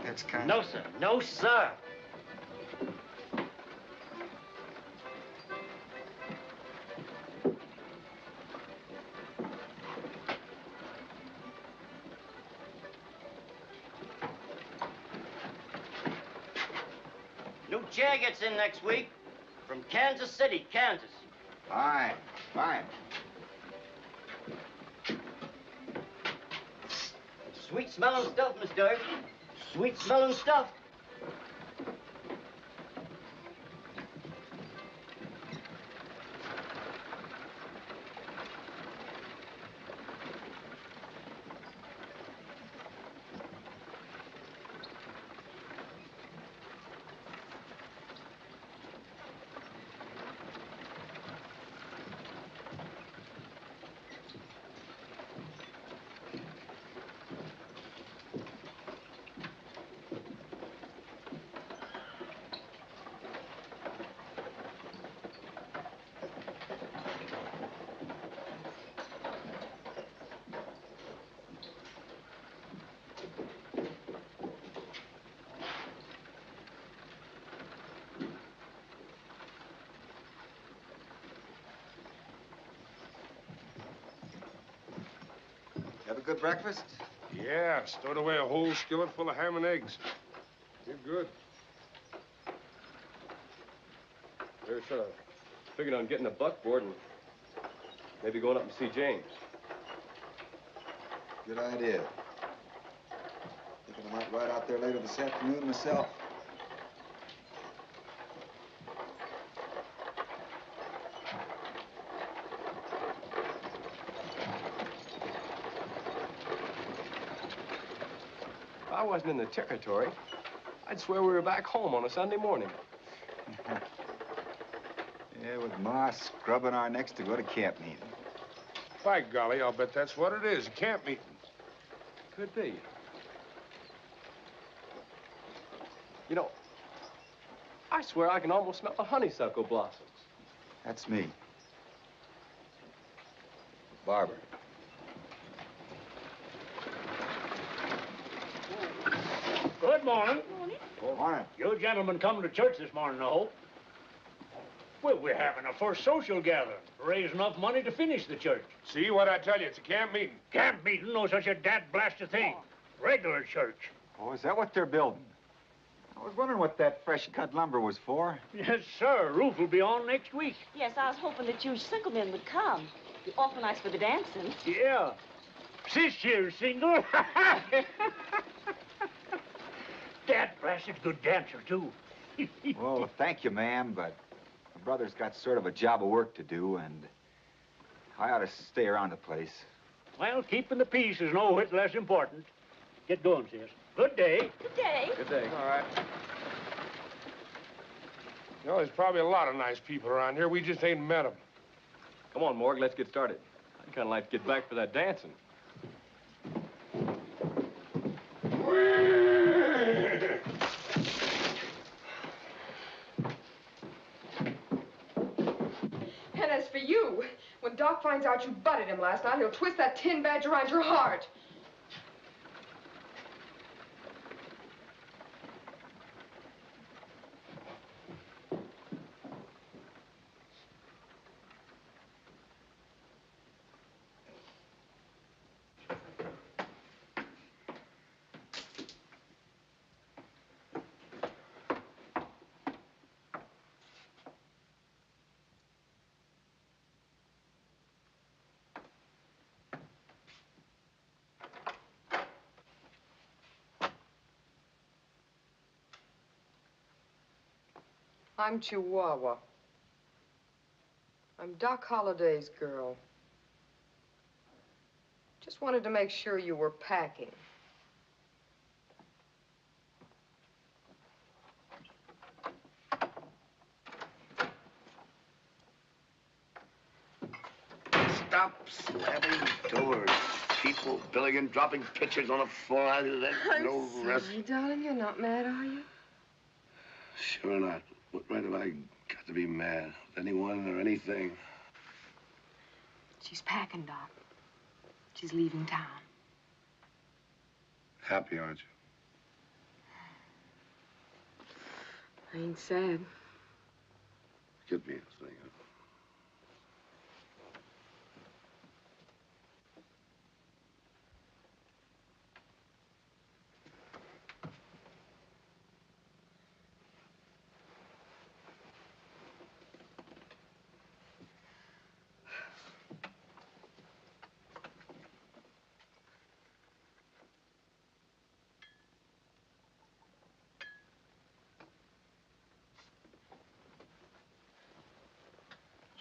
S12: That's kind
S7: No, sir. No, sir. New chair gets in next week from Kansas City, Kansas.
S12: Fine, fine.
S7: Sweet smelling stuff, Mr. Earp. Sweet smelling stuff.
S12: Have a good breakfast?
S4: Yeah, stowed away a whole skillet full of ham and eggs. You're good.
S5: We were sort of figuring on getting a buckboard and maybe going up and see James.
S12: Good idea. Thinking I might ride out there later this afternoon myself.
S5: If I wasn't in the territory, I'd swear we were back home on a Sunday morning.
S12: Yeah, with Ma scrubbing our necks to go to camp meeting.
S4: By golly, I'll bet that's what it is, a camp meeting.
S5: Could be. You know, I swear I can almost smell the honeysuckle blossoms.
S12: That's me. Barber.
S3: Good morning.
S12: Good morning.
S3: You gentlemen coming to church this morning, I hope. Well, we're having a first social gathering. Raise enough money to finish the church.
S4: See what I tell you? It's a camp meeting.
S3: Camp meeting? No such a dad-blasted thing. Regular church.
S1: Oh, is that what they're building? I was wondering what that fresh-cut lumber was for.
S3: Yes, sir. Roof will be on next week.
S8: Yes, I was hoping that you single men would come. Be awful nice for the dancing.
S3: Yeah. Sis here's single. Dad-blasted good dancer, too.
S1: Well, thank you, ma'am, but my brother's got sort of a job of work to do, and I ought to stay around the place.
S3: Well, keeping the peace is no whit less important. Get going, sis. Good day.
S8: Good day.
S5: Good day.
S4: All right. You know, there's probably a lot of nice people around here. We just ain't met them.
S5: Come on, Morg, let's get started. I'd kind of like to get back for that dancing.
S10: And as for you, when Doc finds out you butted him last night, he'll twist that tin badge around your heart. I'm Chihuahua. I'm Doc Holliday's girl. Just wanted to make sure you were packing.
S11: Stop slamming doors. People billing and dropping pictures on the floor.
S10: I'm
S11: No rest.
S10: sorry, darling. You're not mad, are you?
S11: Sure not. What right have I got to be mad at anyone or anything?
S10: She's packing, Doc. She's leaving town.
S11: Happy, aren't you?
S10: I ain't sad.
S11: Get me a thing.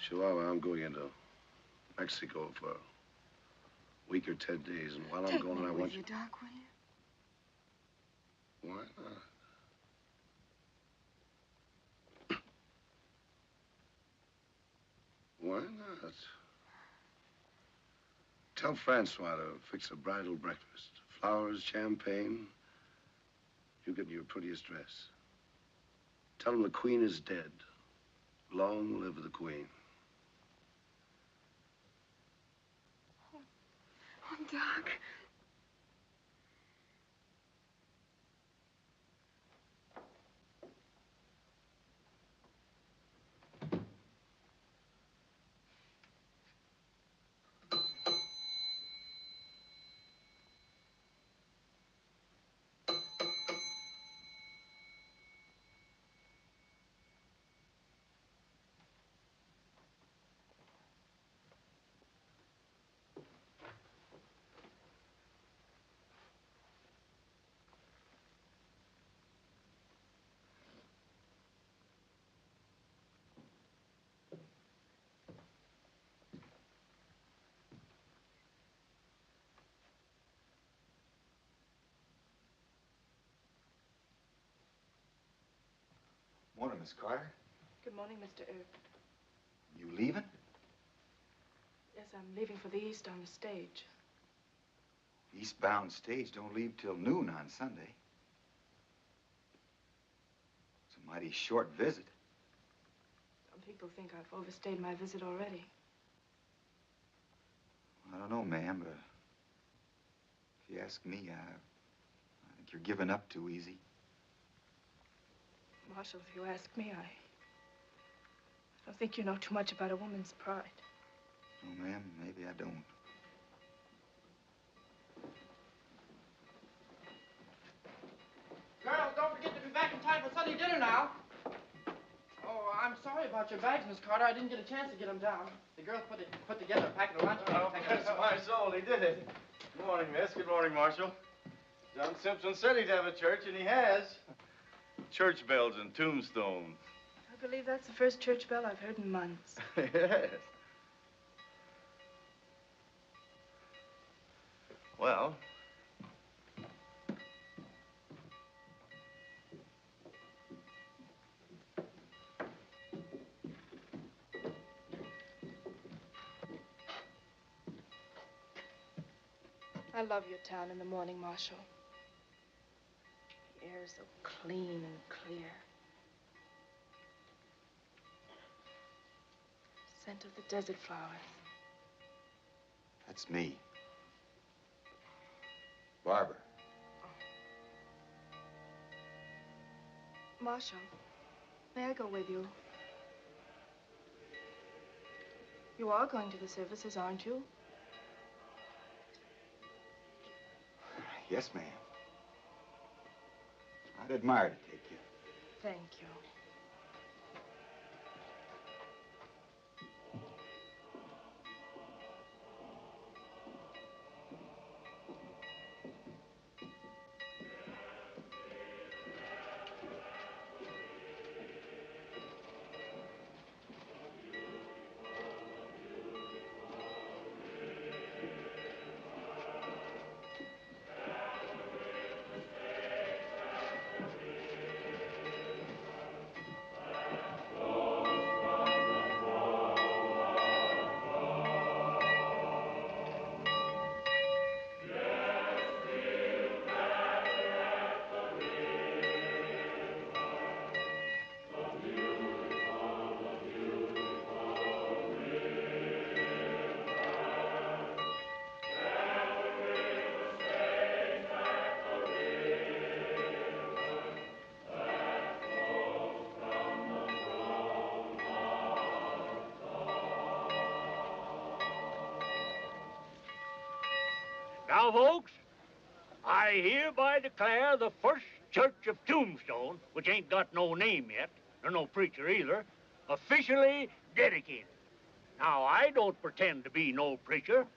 S11: Chihuahua, I'm going into Mexico for a week or 10 days, and while I'm
S10: Take
S11: going,
S10: me
S11: I
S10: with
S11: want
S10: you, Doc, will you?
S11: Why not? Why not? Tell Francois to fix a bridal breakfast. Flowers, champagne. You get your prettiest dress. Tell him the Queen is dead. Long live the Queen.
S10: Oh, Doc.
S1: Morning, Miss Carter.
S9: Good morning, Mr. Earp.
S1: You leaving?
S9: Yes, I'm leaving for the East on the stage.
S1: Eastbound stage don't leave till noon on Sunday. It's a mighty short visit.
S9: Some people think I've overstayed my visit already.
S1: I don't know, ma'am, but if you ask me, I think you're giving up too easy.
S9: Marshal, if you ask me, I don't think you know too much about a woman's pride.
S1: Oh, ma'am, maybe I don't.
S16: Girls, don't forget to be back in time for Sunday dinner now. Oh, I'm sorry about your bags, Miss Carter. I didn't get a chance to get them down. The girls put together a packet of lunch.
S5: Oh, bless my soul, he did it. Good morning, miss. Good morning, Marshal. John Simpson said he'd have a church, and he has. Church bells and tombstone.
S9: I believe that's the first church bell I've heard in months.
S5: Yes. Well,
S9: I love your town in the morning, Marshal. The air is so clean and clear. Scent of the desert flowers.
S1: That's me. Barbara.
S9: Marshal, may I go with you? You are going to the services, aren't you?
S1: Yes, ma'am. I'd admire to take you.
S9: Thank you.
S3: Now, folks, I hereby declare the First Church of Tombstone, which ain't got no name yet, or no preacher either, officially dedicated. Now, I don't pretend to be no preacher,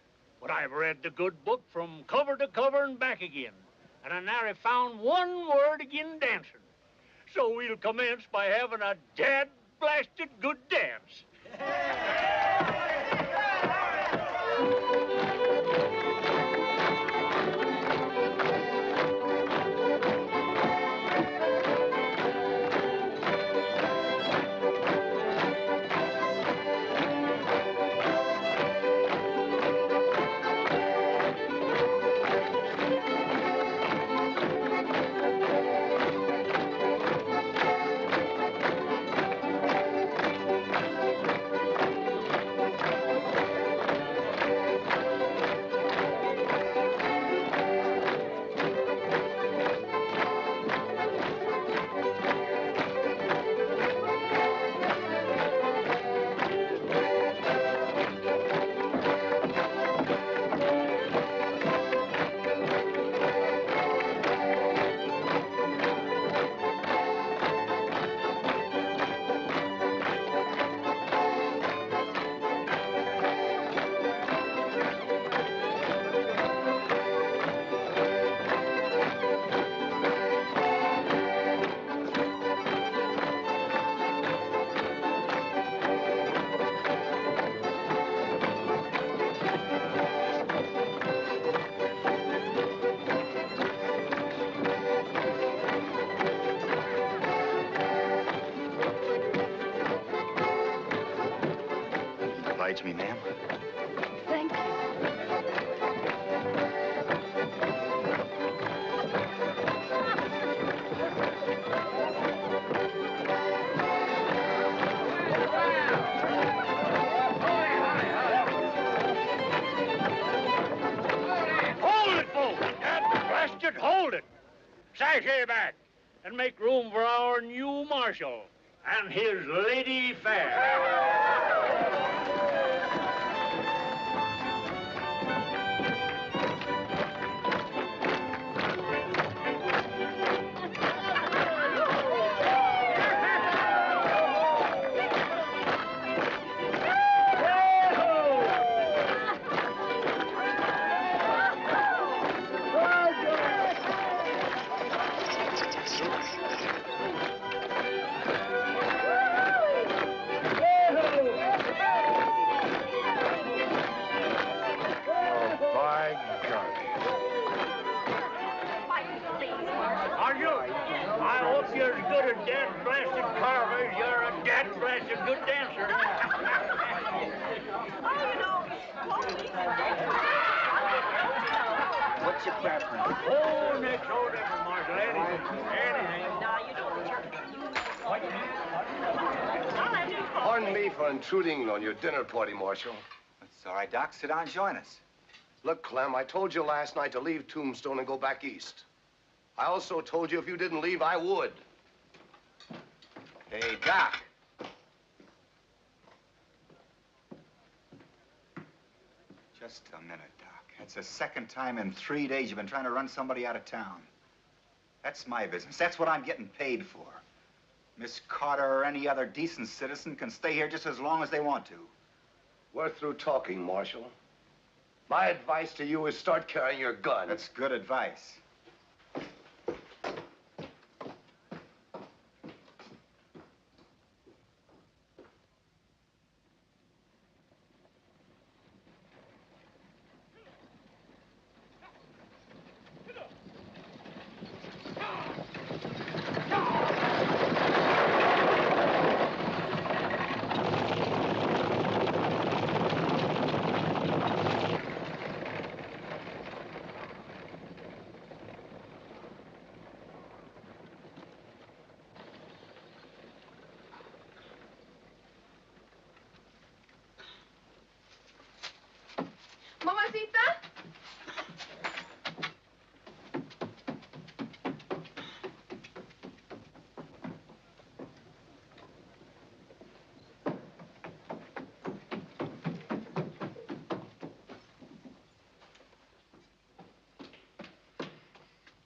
S3: but I've read the good book from cover to cover and back again, and I nary found one word agin dancing. So we'll commence by having a dad-blasted good dance.
S1: Oblige me, ma'am.
S9: Thank you.
S3: Hold it, folks! Dad-blasted, hold it! Sashay back. and make room for our new marshal and his lady fair.
S12: What's your preference?
S3: Oh, next door, different, Marshal. Anything.
S8: No, you don't
S17: Pardon me for intruding on your dinner party, Marshal.
S12: It's all right, Doc. Sit down and join us.
S17: Look, Clem, I told you last night to leave Tombstone and go back east. I also told you if you didn't leave, I would.
S12: Hey, Doc. Just a minute, Doc. That's the second time in 3 days you've been trying to run somebody out of town. That's my business. That's what I'm getting paid for. Miss Carter or any other decent citizen can stay here just as long as they want to.
S17: We're through talking, Marshal. My advice to you is start carrying your gun.
S12: That's good advice.
S10: Mamacita?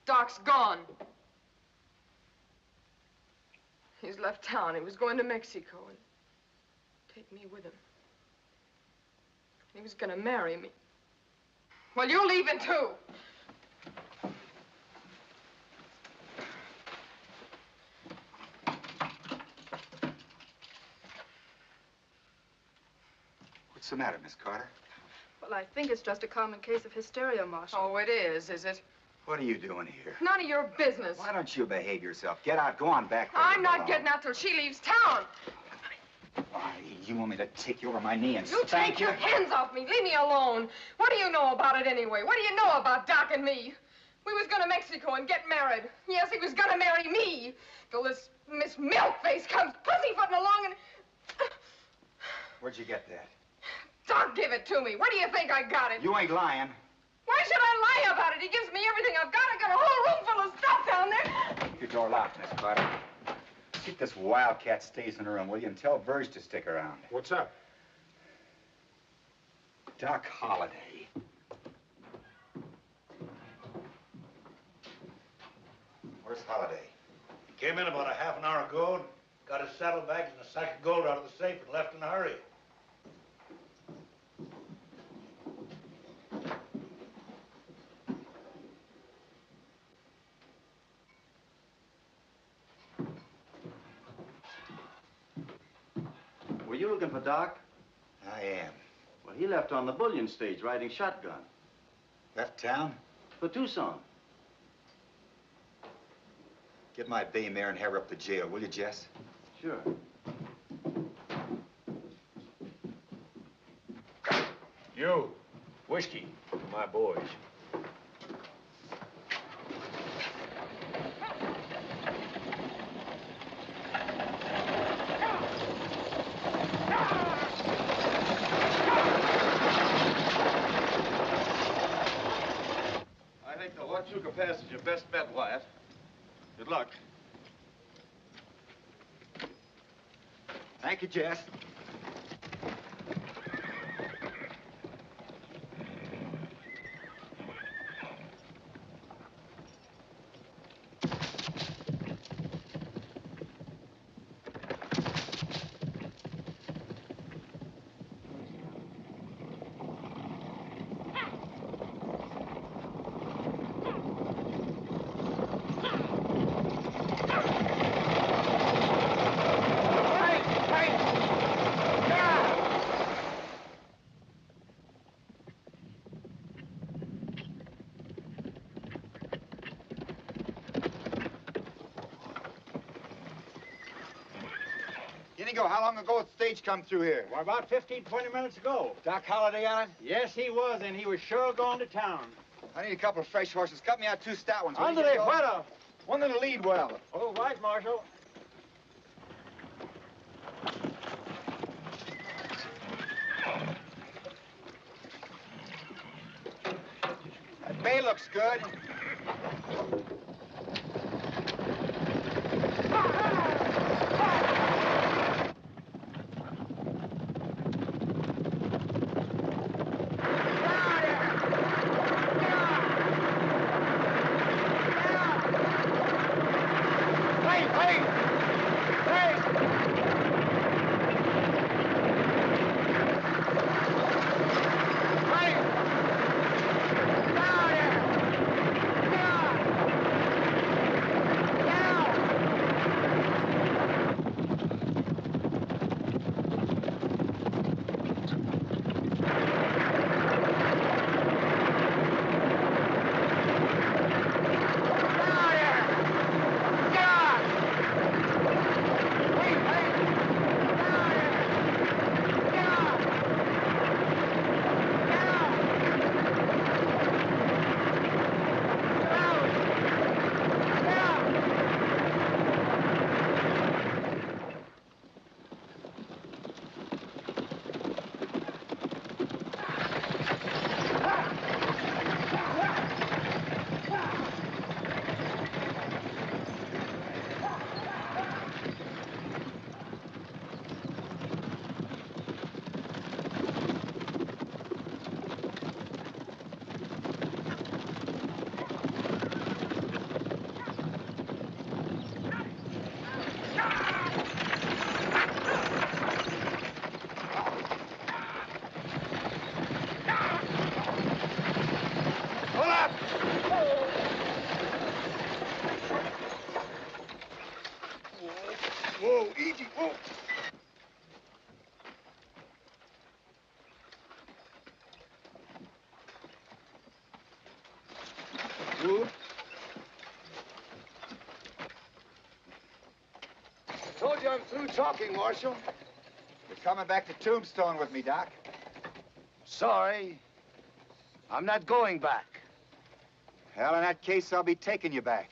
S10: Doc's gone. He's left town. He was going to Mexico and take me with him. He was gonna marry me. Well, you're leaving too.
S12: What's the matter, Miss Carter?
S9: Well, I think it's just a common case of hysteria, Marshal.
S10: Oh, it is it?
S12: What are you doing here?
S10: None of your business.
S12: Why don't you behave yourself? Get out. Go on back there.
S10: I'm not getting out till she leaves town.
S12: Why, you want me to take you over my knee and
S10: You
S12: spank
S10: take
S12: you?
S10: your hands off me. Leave me alone. What do you know about it anyway? What do you know about Doc and me? We was going to Mexico and get married. Yes, he was going to marry me. Till this Miss Milkface comes pussyfooting along and...
S12: Where'd you get that?
S10: Doc give it to me. Where do you think I got it?
S12: You ain't lying.
S10: Why should I lie about it? He gives me everything I've got. I got a whole room full of stuff down there.
S12: Keep your door locked, Miss Carter. See if this wildcat stays in the room, will you? And tell Verge to stick around.
S13: What's up?
S12: Doc Holliday. Where's Holliday?
S19: He came in about a half an hour ago and got his saddlebags and a sack of gold out of the safe and left in a hurry.
S5: Were you looking for Doc?
S12: I am.
S5: Well, he left on the bullion stage riding shotgun.
S12: Left town?
S5: For Tucson.
S12: Get my bay mare and have her up to jail, will you, Jess?
S5: Sure.
S3: You, whiskey for my boys.
S5: I think the Huachuca Pass is your best bet, Wyatt. Good luck.
S12: Thank you, Jess. How long ago did the stage come through here?
S3: Well, about 15, 20 minutes ago.
S12: Doc Holliday on it?
S3: Yes, he was, and he was sure going to town.
S12: I need a couple of fresh horses. Cut me out 2 stout ones.
S3: Under the weather.
S12: One that'll lead well.
S3: All right, Marshal.
S12: That bay looks good.
S14: Whoa, easy, whoa.
S17: Good. I told you I'm through talking, Marshal.
S12: You're coming back to Tombstone with me, Doc.
S17: Sorry. I'm not going back.
S12: Well, in that case, I'll be taking you back.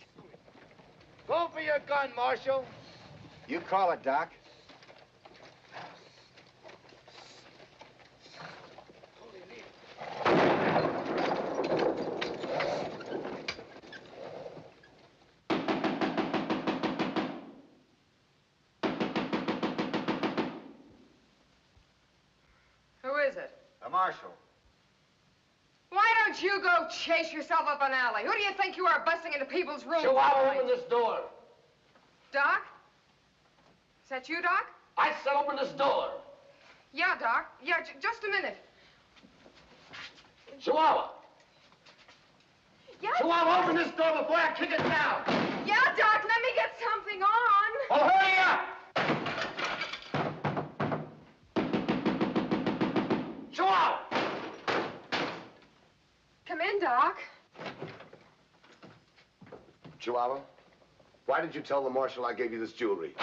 S17: Go for your gun, Marshal.
S12: You call it, Doc.
S10: Who is it?
S12: The marshal.
S10: Why don't you go chase yourself up an alley? Who do you think you are busting into people's rooms?
S17: Chihuahua, open this door.
S10: Doc? Is that you, Doc?
S17: I said open this door.
S10: Yeah, Doc. Yeah, just a minute.
S17: Chihuahua.
S10: Yeah?
S17: Chihuahua, open this door before I kick it down.
S10: Yeah, Doc, let me get something on.
S17: Well, hurry up! Chihuahua!
S10: Come in, Doc.
S17: Chihuahua, why did you tell the marshal I gave you this jewelry?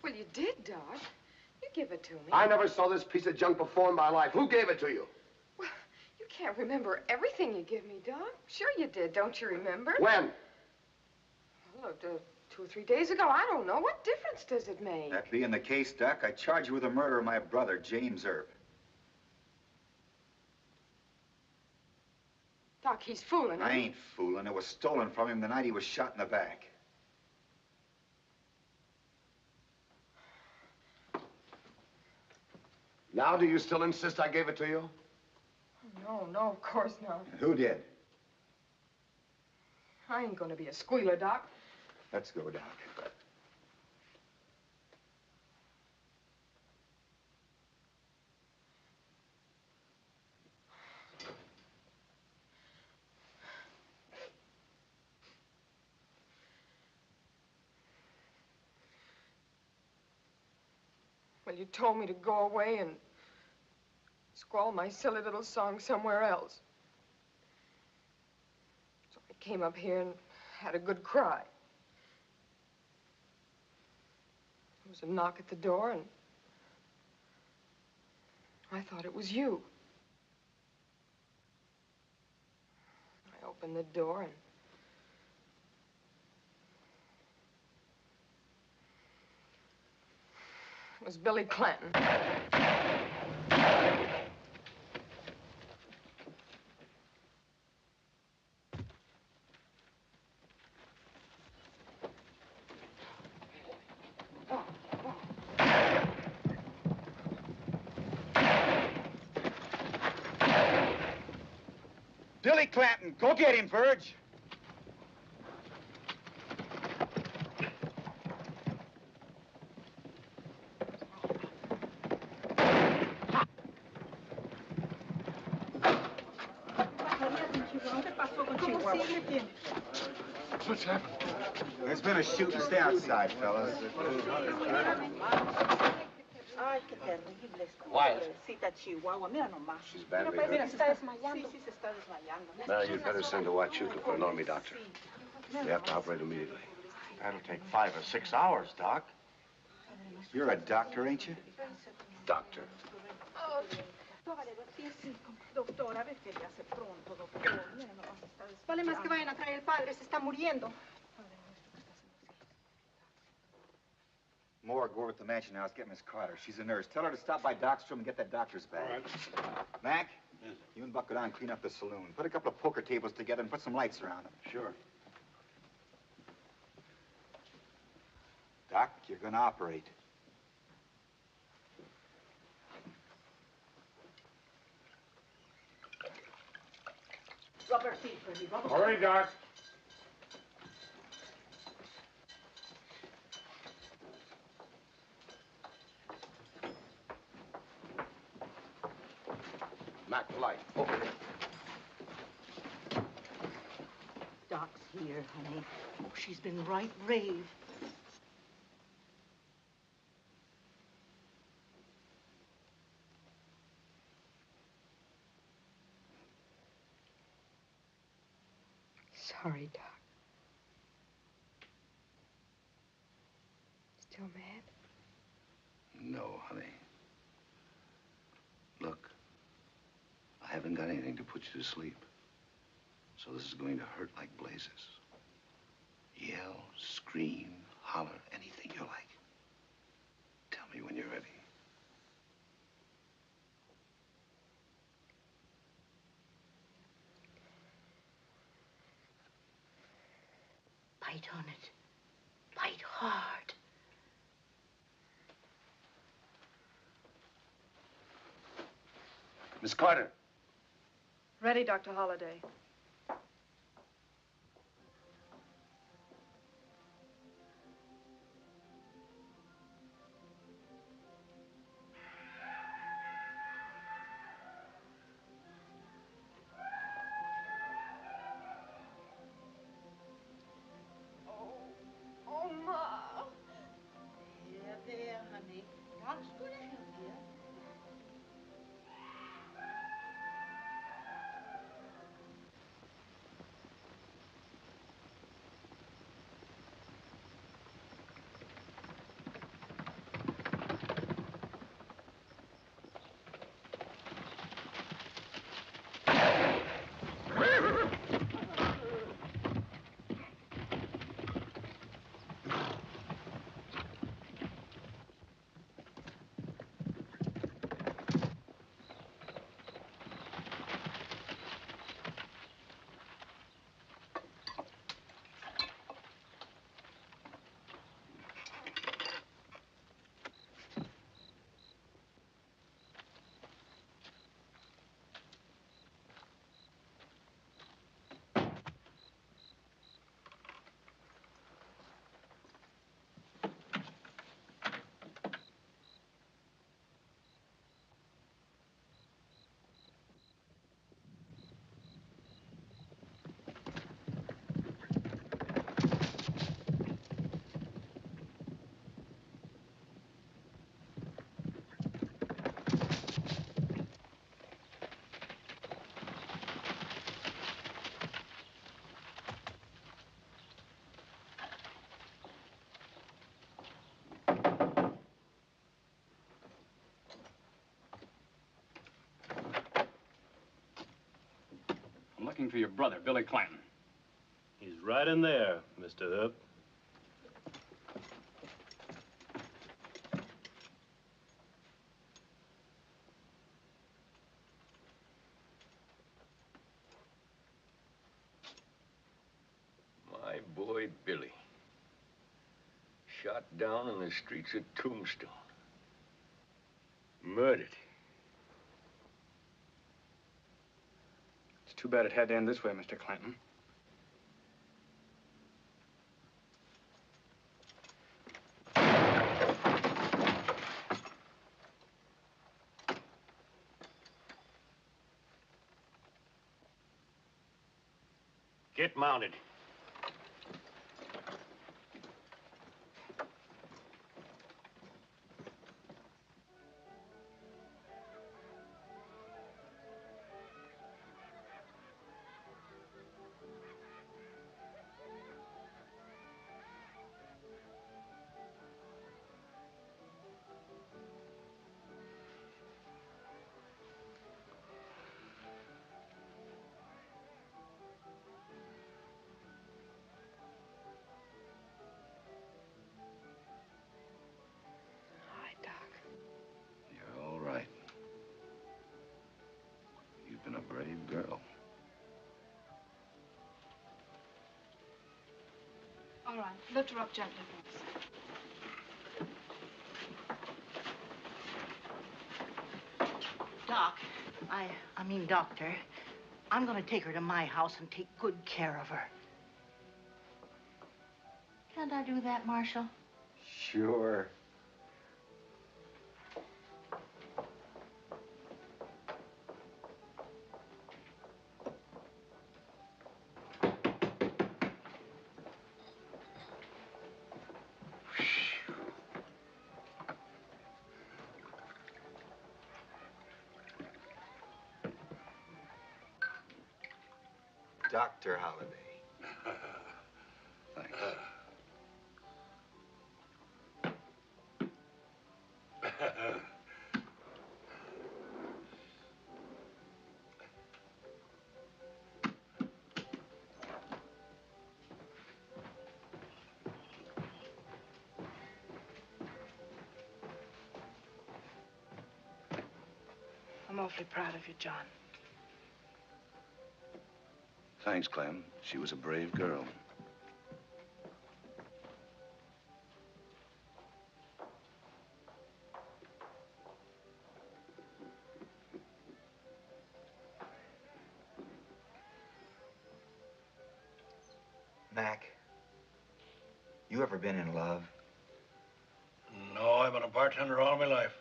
S10: Well, you did, Doc. You give it to me.
S17: I never saw this piece of junk before in my life. Who gave it to you?
S10: Well, you can't remember everything you give me, Doc. Sure you did. Don't you remember?
S17: When?
S10: Well, 2 or 3 days ago. I don't know. What difference does it make?
S12: That being the case, Doc, I charge you with the murder of my brother, James Earp.
S10: Doc, he's fooling.
S12: I ain't fooling. It was stolen from him the night he was shot in the back.
S17: Now, do you still insist I gave it to you?
S10: No, no, of course not.
S12: Who did?
S10: I ain't gonna be a squealer, Doc.
S12: Let's go, Doc.
S10: Well, you told me to go away and squall my silly little song somewhere else. So I came up here and had a good cry. There was a knock at the door, and I thought it was you. I opened the door, and it was Billy Clanton.
S1: Billy Clanton, go get him, Verge.
S12: What's happened? There's been a shooting. Stay outside, fellas.
S21: Ay, qué terrible.
S17: Wyatt.
S21: Pobrecita Chihuahua, mira nomás.
S17: She's badly
S21: Mira,
S17: hurt.
S21: se está desmayando. Sí, se está desmayando.
S17: Now, you'd better send a Huachuca for an army doctor. They have to operate immediately.
S2: That'll take 5 or 6 hours, Doc.
S12: You're a doctor, ain't you?
S17: Doctor.
S21: Doctor, a ver qué le hace pronto, doctor. Mira nomás, se está desmayando. Vale más que vayan a traer el padre, se está muriendo.
S12: Moore, go over to the mansion house, get Miss Carter. She's a nurse. Tell her to stop by Doc's room and get that doctor's bag.
S4: All right.
S12: Mac, you and Buck go down and clean up the saloon. Put a couple of poker tables together and put some lights around them.
S2: Sure.
S12: Doc, you're gonna operate.
S21: Rubber feet, Freddie, rubber
S4: All right, Doc.
S17: Mac, the light. Over here.
S21: Doc's here, honey. Oh, she's been right brave.
S10: Sorry, Doc. Still mad?
S11: No, honey. Look, I haven't got anything to put you to sleep. So this is going to hurt like blazes. Yell, scream, holler, anything you like. Tell me when you're ready.
S21: Bite on it. Bite hard.
S17: Miss Carter.
S9: Ready, Dr. Holliday.
S21: Oh, Ma. There, honey. Doc's gonna help you.
S15: looking for your brother, Billy Clanton.
S22: He's right in there, Mr. Earp.
S23: My boy, Billy. Shot down in the streets of Tombstone. Murdered.
S15: It's too bad it had to end this way, Mr. Clanton.
S23: Get mounted.
S11: You're all right. You've been a brave girl.
S9: All right, lift her up gently, please.
S24: Doc, I mean, Doctor, I'm gonna take her to my house and take good care of her. Can't I do that, Marshal?
S1: Sure. Dr. Holliday.
S11: Thanks.
S9: I'm awfully proud of you, John.
S11: Thanks, Clem. She was a brave girl.
S12: Mac, you ever been in love?
S19: No, I've been a bartender all my life.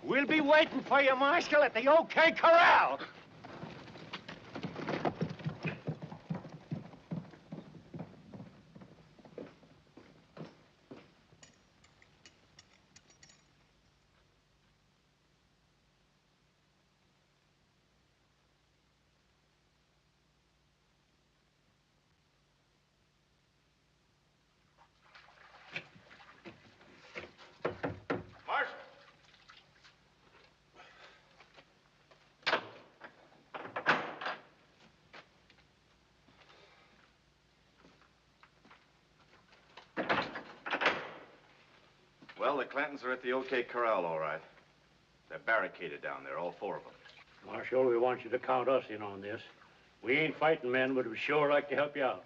S3: We'll be waiting for you, Marshal, at the OK Corral.
S5: Well, the Clantons are at the OK Corral, all right. They're barricaded down there, all four of them.
S3: Marshal, we want you to count us in on this. We ain't fighting men, but we'd sure like to help you out.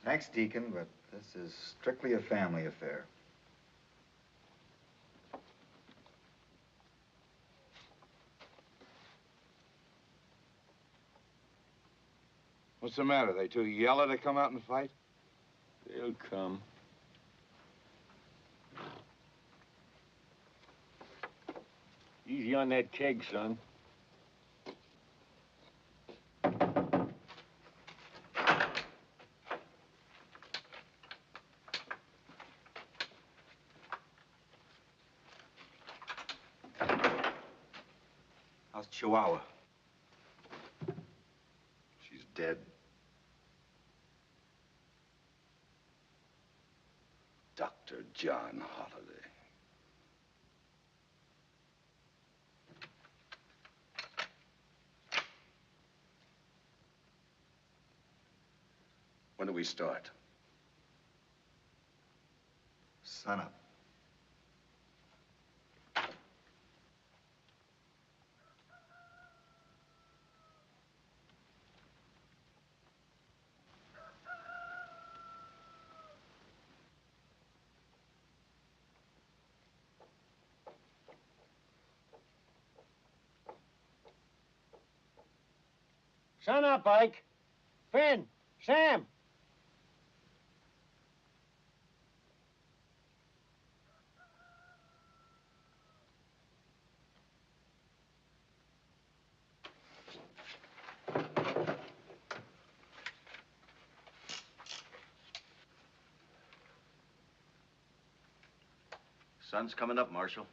S12: Thanks, Deacon, but this is strictly a family affair.
S18: What's the matter? They too yellow to come out and fight?
S23: They'll come. Easy on that keg, son.
S1: How's Chihuahua?
S17: She's dead. Dr. John Holliday. When do we start?
S1: Sun up.
S3: Sun up, Ike. Finn, Sam.
S5: Sun's coming up, Marshal.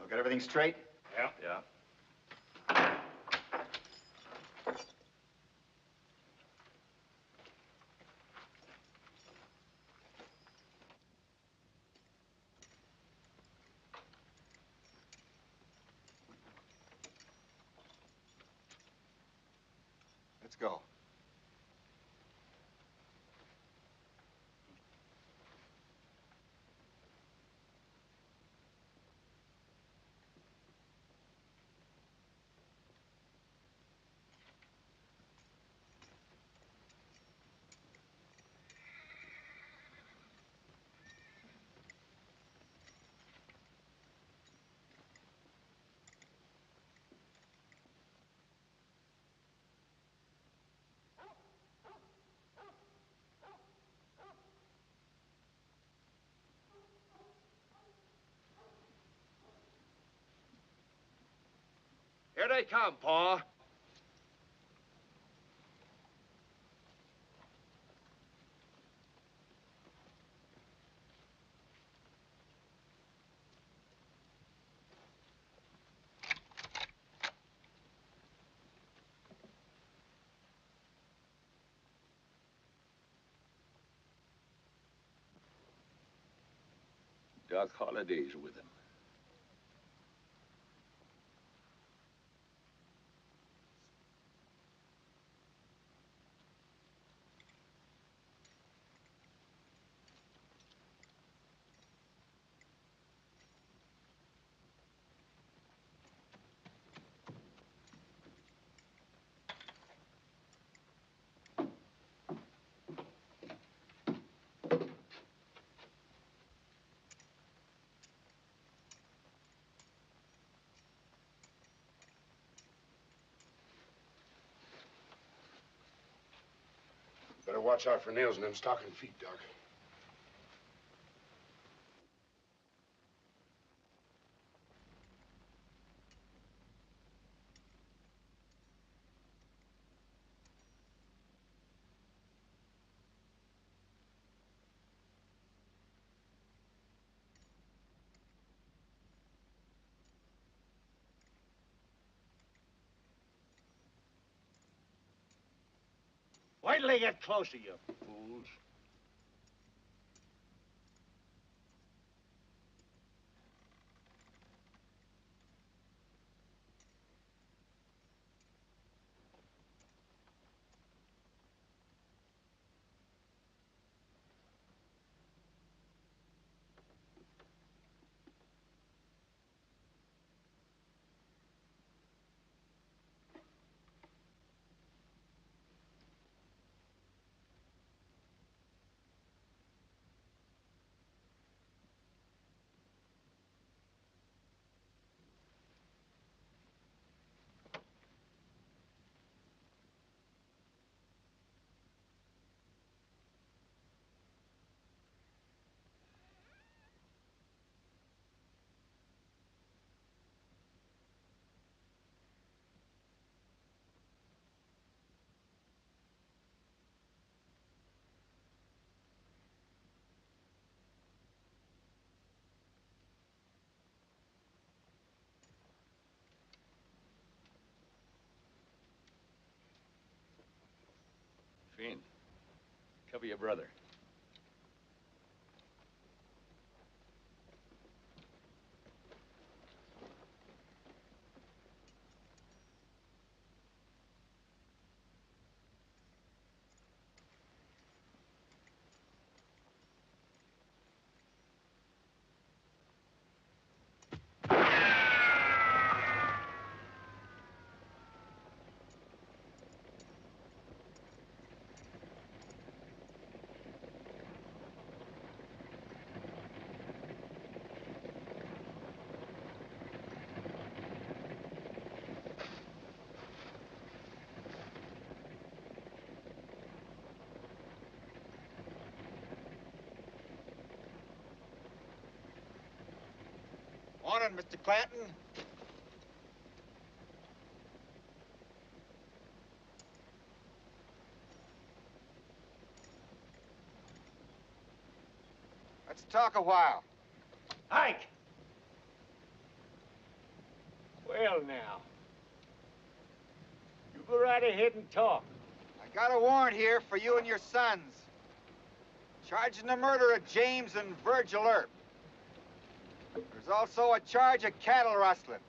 S1: Got everything straight?
S5: Yeah. Yeah.
S1: Let's go.
S2: Here they come, Pa.
S23: Doc Holliday's with him.
S4: Better watch out for nails in them stocking feet, Doc.
S3: Wait till they get closer, you fools.
S23: Finn, cover your brother.
S12: Morning, Mr. Clanton. Let's talk a while.
S3: Ike! Well, now. You go right ahead and talk.
S12: I got a warrant here for you and your sons. Charging the murder of James and Virgil Earp. There's also a charge of cattle rustling.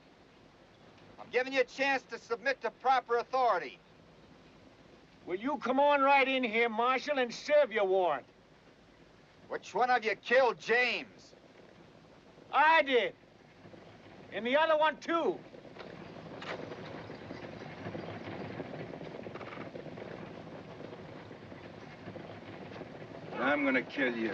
S12: I'm giving you a chance to submit to proper authority.
S3: Will you come on right in here, Marshal, and serve your warrant?
S12: Which one of you killed James?
S3: I did. And the other one, too.
S18: I'm gonna kill you.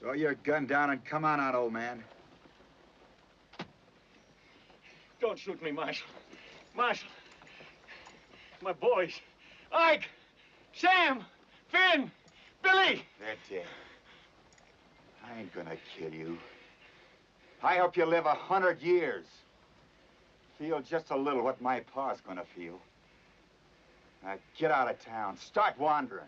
S1: Throw your gun down and come on out, old man.
S3: Don't shoot me, Marshal. Marshal. My boys. Ike! Sam! Finn! Billy!
S1: They're dead. I ain't gonna kill you. I hope you live 100 years. Feel just a little what my pa's gonna feel. Now get out of town. Start wandering.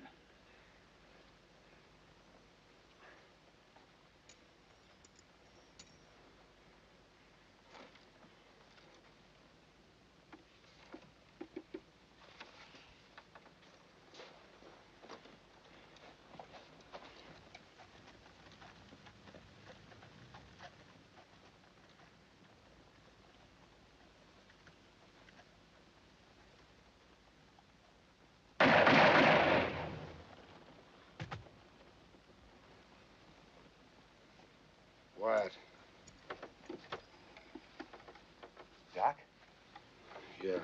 S18: Wyatt.
S1: Doc?
S18: Yeah.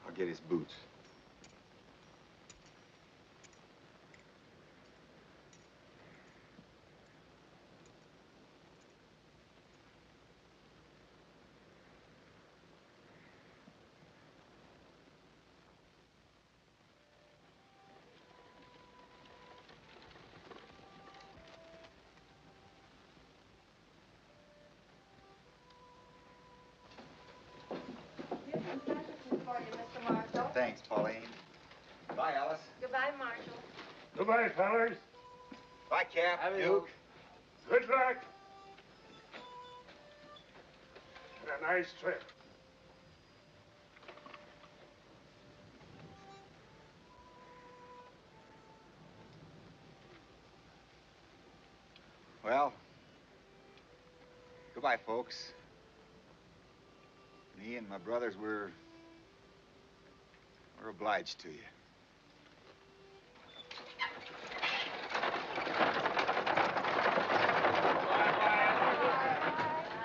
S1: I'll get his boots.
S21: For you, Mr. Marshall.
S12: Thanks, Pauline. Bye, Alice.
S21: Goodbye, Marshall.
S19: Goodbye, fellas.
S12: Bye, Cap. Duke.
S19: Good luck.
S4: a nice trip.
S1: Well, goodbye, folks. Me and my brothers, we're obliged to you.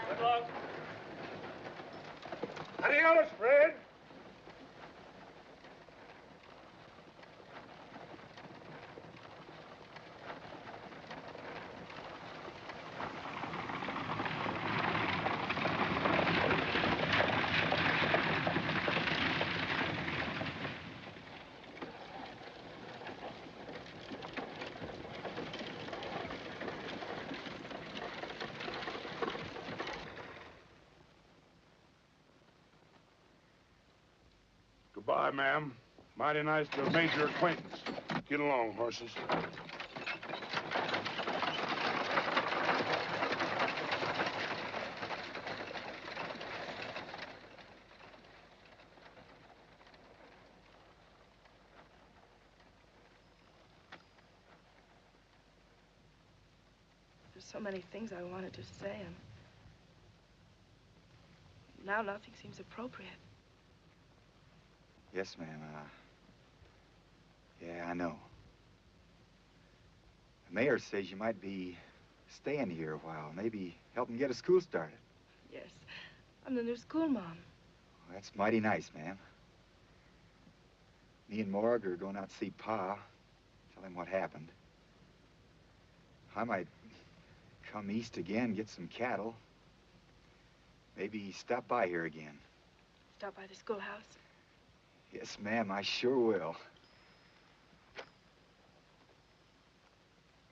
S3: Good luck.
S4: Adios, Fred. Goodbye, ma'am. Mighty nice to have made your acquaintance. Get along, horses.
S9: There's so many things I wanted to say, and now nothing seems appropriate.
S1: Yes, ma'am. Yeah, I know. The mayor says you might be staying here a while, maybe helping get a school started.
S9: Yes, I'm the new school mom.
S1: Well, that's mighty nice, ma'am. Me and Morg are going out to see Pa, tell him what happened. I might come east again, get some cattle. Maybe stop by here again.
S9: Stop by the schoolhouse.
S1: Yes, ma'am, I sure will.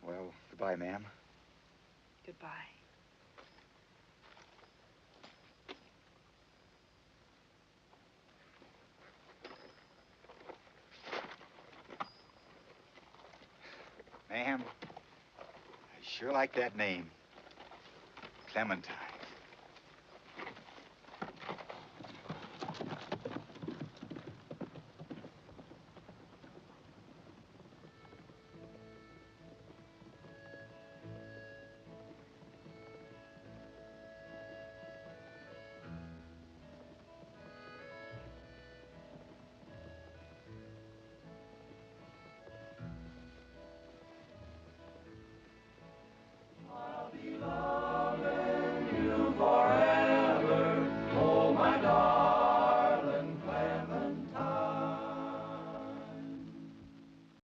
S1: Well, goodbye, ma'am.
S9: Goodbye.
S1: Ma'am, I sure like that name. Clementine.